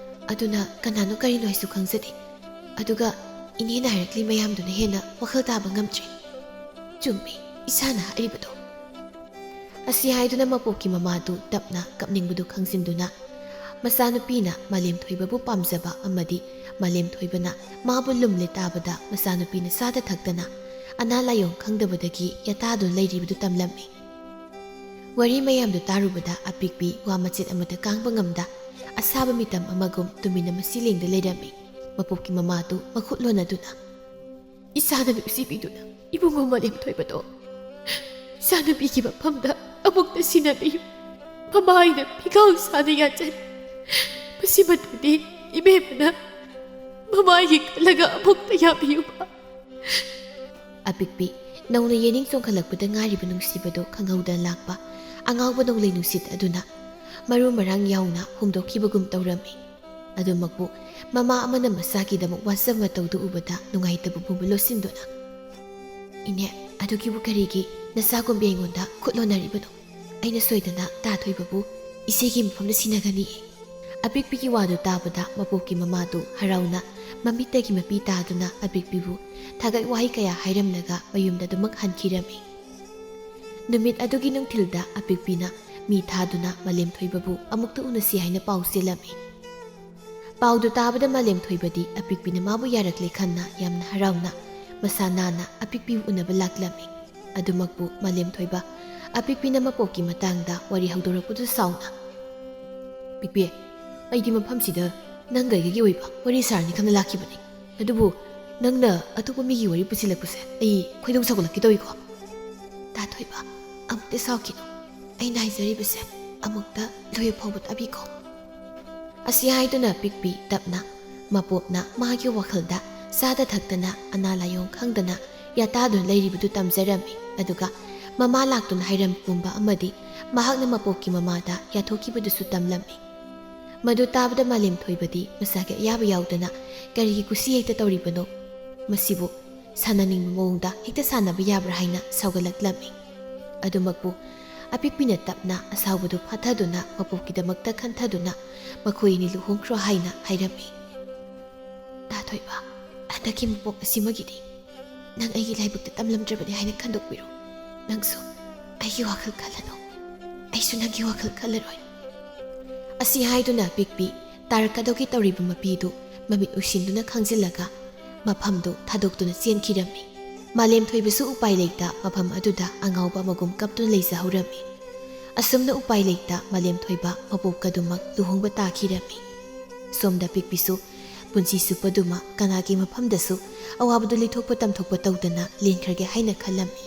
ꯑꯗꯨꯅ ꯀꯅꯥꯅꯣ ꯀꯔꯤꯅꯣ ꯍꯥꯏꯁꯨ ꯈꯪꯖꯗꯦ꯫ ꯑꯗꯨꯒ ꯏꯅꯦꯅ ꯍꯥꯏꯔꯛꯂꯤ ꯃꯌꯥꯝꯗꯨꯅ ꯍꯦꯟꯅ ꯋꯥꯈꯜ ꯇꯥꯕ ꯉꯝꯗ꯭ꯔꯤ꯫ ꯆꯨꯝꯃꯤ ꯏꯁꯥꯅ ꯍꯥꯏꯔꯤꯕꯗꯣ." ꯑꯁꯤ ꯍꯥꯏꯗꯨꯅ ꯃꯄꯣꯛꯀꯤ ꯃꯃꯥꯗꯨ ꯇꯞꯅ ꯀꯞꯅꯤꯡꯕꯗꯨ ꯈꯪꯖꯤꯟꯗꯨꯅ ꯃꯆꯥꯅꯨꯄꯤꯅ ꯃꯥꯂꯦꯝꯊꯣꯏꯕꯕꯨ ꯄꯥꯝꯖꯕ ꯑꯃꯗꯤ ꯃꯥꯂꯦꯝꯊꯣꯏꯕꯅ ꯃꯥꯕꯨ ꯂꯨꯝꯂꯦ ꯇꯥꯕꯗ ꯃꯆꯥꯅꯨꯄꯤꯅ ꯆꯥꯗ ꯊꯛꯇꯅ ꯑꯅꯥ ꯂꯥꯏꯌꯣꯡ ꯈꯪꯗꯕꯗꯒꯤ ꯌꯥꯇꯥꯗꯨꯅ ꯂꯩꯔꯤꯕꯗꯨ ꯇꯝꯂꯝꯃꯤ꯫ ꯋꯥꯔꯤ ꯃꯌꯥꯝꯗꯨ ꯇꯥꯔꯨꯕꯗ ꯑꯄꯤꯛꯄꯤ ꯋꯥ ꯃꯆꯦꯠ ꯑꯃꯠꯇ ꯀꯥꯡꯕ ꯉꯝꯗ ꯑꯁꯥꯕ ꯃꯤꯇꯝ ꯑꯃꯒꯨꯝ ꯇꯨꯃꯤꯟꯅ ꯃꯁꯤꯂꯦꯡꯗ ꯂꯩꯔꯝꯃꯤ꯫ ꯃꯄꯣꯛꯀꯤ ꯃꯃꯥꯗꯨ ꯃꯈꯨꯠ ꯂꯣꯟꯅꯗꯨꯅ "ꯏꯆꯥꯅ ꯅꯨꯡꯁꯤꯕꯤꯗꯨꯅ ꯏꯕꯨꯡꯉꯣ ꯃꯥꯂꯦꯝꯊꯣꯏꯕꯗꯣ ꯏꯆꯥꯅꯨꯄꯤꯒꯤ ꯃꯐꯝꯗ ꯑꯃꯨꯛꯇ ꯁꯤꯟꯅꯕꯤꯌꯨ꯫ ꯃꯃꯥ ꯑꯩꯅ ꯐꯤꯒꯥꯎ ꯁꯥꯅ ꯌꯥꯖꯔꯤ, ꯃꯁꯤꯃꯇꯪꯗꯤ ꯏꯕꯦꯝꯃꯅ ꯃꯃꯥꯒꯤ ꯈꯜꯂꯒ ꯑꯃꯨꯛꯇ ꯌꯥꯕꯤꯌꯨꯕ." ꯑꯄꯤꯛꯄꯤ ꯅꯧꯅ ꯌꯦꯅꯤꯡ ꯆꯣꯡꯈꯠꯂꯛꯄꯗ ꯉꯥꯏꯔꯤꯕ ꯅꯨꯡꯁꯤꯕꯗꯣ ꯈꯪꯍꯧꯗꯅ ꯂꯥꯛꯄ ꯑꯉꯥꯎꯕ ꯅꯣꯡꯂꯩ ꯅꯨꯡꯁꯤꯠ ꯑꯗꯨꯅ ꯃꯔꯨ ꯃꯔꯥꯡ ꯌꯥꯎꯅ ꯍꯨꯝꯗꯣꯛꯈꯤꯕꯒꯨꯝ ꯇꯧꯔꯝꯃꯤ꯫ ꯑꯗꯨꯃꯛꯄꯨ ꯃꯃꯥ ꯑꯃꯅ ꯃꯆꯥꯒꯤꯗꯃꯛ ꯋꯥꯆꯞ ꯃꯇꯧꯗꯨ ꯎꯕꯗ ꯅꯨꯡꯉꯥꯏꯇꯕ ꯄꯨꯕ ꯂꯣꯠꯁꯤꯟꯗꯨꯅ "ꯏꯅꯦ, ꯑꯗꯨꯒꯤꯕꯨ ꯀꯔꯤꯒꯤ ꯅꯆꯥꯒꯨꯝꯕꯤ ꯑꯩꯉꯣꯟꯗ ꯈꯨꯠ ꯂꯣꯟꯅꯔꯤꯕꯅꯣ? ꯑꯩꯅ ꯁꯣꯏꯗꯅ ꯇꯥꯊꯣꯏꯕꯕꯨ ꯏꯆꯦꯒꯤ ꯃꯐꯝꯗ ꯁꯤꯟꯅꯒꯅꯤ." ꯑꯄꯤꯛꯄꯤꯒꯤ ꯋꯥꯗꯨ ꯇꯥꯕꯗ ꯃꯄꯣꯛꯀꯤ ꯃꯃꯥꯗꯨ ꯍꯔꯥꯎꯅ ꯃꯃꯤꯠꯇꯒꯤ ꯃꯄꯤ ꯇꯥꯗꯨꯅ ꯑꯄꯤꯛꯄꯤꯕꯨ ꯊꯥꯒꯠ ꯋꯥꯍꯩ ꯀꯌꯥ ꯍꯥꯏꯔꯝꯂꯒ ꯃꯌꯨꯝꯗ ꯑꯗꯨꯃꯛ ꯍꯟꯈꯤꯔꯝꯃꯤ꯫ ꯅꯨꯃꯤꯠ ꯑꯗꯨꯒꯤ ꯅꯨꯡꯊꯤꯜꯗ ꯑꯄꯤꯛꯄꯤꯅ ꯃꯤ ꯊꯥꯗꯨꯅ ꯃꯥꯂꯦꯝꯊꯣꯏꯕꯕꯨ ꯑꯃꯨꯛꯇ ꯎꯅꯁꯤ ꯍꯥꯏꯅ ꯄꯥꯎ ꯆꯦꯜꯂꯝꯃꯤ꯫ ꯄꯥꯎꯗꯨ ꯇꯥꯕꯗ ꯃꯥꯂꯦꯝꯊꯣꯏꯕꯗꯤ ꯑꯄꯤꯛꯄꯤꯅ ꯃꯥꯕꯨ ꯌꯥꯔꯛꯂꯦ ꯈꯟꯅ ꯌꯥꯝꯅ ꯍꯔꯥꯎꯅ ꯃꯁꯥ ꯅꯥꯟꯅ ꯑꯄꯤꯛꯄꯤꯕꯨ ꯎꯅꯕ ꯂꯥꯛꯂꯝꯃꯤ꯫ ꯑꯗꯨꯃꯛꯄꯨ ꯃꯥꯂꯦꯝꯊꯣꯏꯕ ꯑꯄꯤꯛꯄꯤꯅ ꯃꯄꯣꯛꯀꯤ ꯃꯇꯥꯡꯗ ꯋꯥꯔꯤ ꯍꯧꯗꯣꯔꯛꯄꯗꯨ ꯁꯥꯎꯅ "ꯄꯤꯛꯄꯤ, ꯑꯩꯗꯤ ꯃꯐꯝꯁꯤꯗ ꯅꯪꯒ ꯑꯩꯒꯒꯤ ꯑꯣꯏꯕ ꯋꯥꯔꯤ ꯁꯥꯔꯅꯤ ꯈꯟꯅ ꯂꯥꯛꯈꯤꯕꯅꯤ, ꯑꯗꯨꯕꯨ ꯅꯪꯅ ꯑꯇꯣꯞꯄ ꯃꯤꯒꯤ ꯋꯥꯔꯤ ꯄꯨꯁꯤꯜꯂꯛꯄꯁꯦ ꯑꯩ ꯈꯣꯏꯗꯧ ꯁꯥꯎꯒꯠꯂꯛꯀꯦ ꯇꯧꯏꯀꯣ." "ꯇꯥꯊꯣꯏꯕ, ꯑꯃꯨꯛꯇ ꯁꯥꯎꯈꯤꯅꯨ, ꯑꯩꯅ ꯍꯥꯏꯖꯔꯤꯕꯁꯦ ꯑꯃꯨꯛꯇ ꯂꯣꯏꯕ ꯐꯥꯎꯕ ꯇꯥꯕꯤꯈꯣ." ꯑꯁꯤ ꯍꯥꯏꯗꯨꯅ ꯄꯤꯛꯄꯤ ꯇꯞꯅ ꯃꯄꯣꯞꯅ ꯃꯥꯒꯤ ꯋꯥꯈꯜꯗ ꯆꯥꯗ ꯊꯛꯇꯅ ꯑꯅꯥ ꯂꯥꯏꯌꯣꯡ ꯈꯪꯗꯅ ꯌꯥꯇꯥꯗꯨꯅ ꯂꯩꯔꯤꯕꯗꯨ ꯇꯝꯖꯔꯝꯃꯤ꯫ ꯑꯗꯨꯒ ꯃꯃꯥ ꯂꯥꯛꯇꯨꯅ ꯍꯥꯏꯔꯝꯕ ꯑꯃꯗꯤ ꯃꯍꯥꯛꯅ ꯃꯄꯣꯛꯀꯤ ꯃꯃꯥꯗ ꯌꯥꯊꯣꯛꯈꯤꯕꯗꯨꯁꯨ ꯇꯝꯂꯝꯃꯤ꯫ ꯃꯗꯨ ꯇꯥꯕꯗ ꯃꯥꯂꯦꯝꯊꯣꯏꯕꯗꯤ ꯃꯁꯥꯒꯤ ꯑꯌꯥꯕ ꯌꯥꯎꯗꯅ ꯀꯔꯤꯒꯤ ꯀꯨꯁꯤ ꯍꯦꯛꯇ ꯇꯧꯔꯤꯕꯅꯣ, ꯃꯁꯤꯕꯨ ꯁꯥꯟꯅꯅꯤꯡꯕ ꯃꯑꯣꯡꯗ ꯍꯦꯛꯇ ꯁꯥꯟꯅꯕ ꯌꯥꯕ꯭ꯔꯥ ꯍꯥꯏꯅ ꯁꯥꯎꯒꯠꯂꯛꯂꯝꯃꯤ꯫ ꯑꯗꯨꯃꯛꯄꯨ ꯑꯄꯤꯛꯄꯤꯅ ꯇꯞꯅ ꯑꯁꯥꯎꯕꯗꯨ ꯐꯥꯊꯗꯨꯅ ꯃꯄꯣꯛꯀꯤꯗꯃꯛꯇ ꯈꯟꯊꯗꯨꯅ ꯃꯈꯣꯏ ꯑꯅꯤ ꯂꯨꯍꯣꯡꯈ꯭ꯔꯣ ꯍꯥꯏꯅ ꯍꯥꯏꯔꯝꯃꯤ꯫ "ꯇꯥꯊꯣꯏꯕ, ꯍꯟꯗꯛꯀꯤ ꯃꯄꯣꯛ ꯑꯁꯤꯃꯒꯤꯗꯤ ꯅꯪ ꯑꯩꯒꯤ ꯂꯥꯏꯕꯛꯇ ꯇꯝꯂꯝꯗ꯭ꯔꯕꯅꯤ ꯍꯥꯏꯅ ꯈꯟꯗꯣꯛꯄꯤꯔꯣ꯫ ꯅꯪꯁꯨ ꯑꯩꯒꯤ ꯋꯥꯈꯜ ꯈꯜꯂꯅꯨ, ꯑꯩꯁꯨ ꯅꯪꯒꯤ ꯋꯥꯈꯜ ꯈꯜꯂꯔꯣꯏ." ꯑꯁꯤ ꯍꯥꯏꯗꯨꯅ ꯄꯤꯛꯄꯤ ꯇꯥꯔꯛꯀꯗꯧꯒꯤ ꯇꯧꯔꯤꯕ ꯃꯄꯤꯗꯨ ꯃꯃꯤꯠ ꯎꯏꯁꯤꯟꯗꯨꯅ ꯈꯪꯖꯤꯜꯂꯒ ꯃꯐꯝꯗꯨ ꯊꯥꯗꯣꯛꯇꯨꯅ ꯆꯦꯟꯈꯤꯔꯝꯃꯤ꯫ ꯃꯥꯂꯦꯝꯊꯣꯏꯕꯁꯨ ꯎꯄꯥꯏ ꯂꯩꯇ ꯃꯐꯝ ꯑꯗꯨꯗ ꯑꯉꯥꯎꯕ ꯑꯃꯒꯨꯝ ꯀꯞꯇꯨꯅ ꯂꯩꯖꯍꯧꯔꯝꯃꯤ꯫ ꯑꯁꯨꯝꯅ ꯎꯄꯥꯏ ꯂꯩꯇ ꯃꯥꯂꯦꯝꯊꯣꯏꯕ ꯃꯄꯣꯛꯀꯗꯨꯃꯛ ꯂꯨꯍꯣꯡꯕ ꯇꯥꯈꯤꯔꯝꯃꯤ꯫ ꯁꯣꯝꯗ ꯄꯤꯛꯄꯤꯁꯨ ꯄꯨꯟꯁꯤ ꯆꯨꯞꯄꯗꯨꯃ ꯀꯅꯥꯒꯤ ꯃꯐꯝꯗꯁꯨ ꯑꯋꯥꯕꯗꯨ ꯂꯤꯊꯣꯛꯄ ꯇꯝꯊꯣꯛꯄ ꯇꯧꯗꯅ ꯂꯦꯟꯈ꯭ꯔꯒꯦ ꯍꯥꯏꯅ ꯈꯜꯂꯝꯃꯤ꯫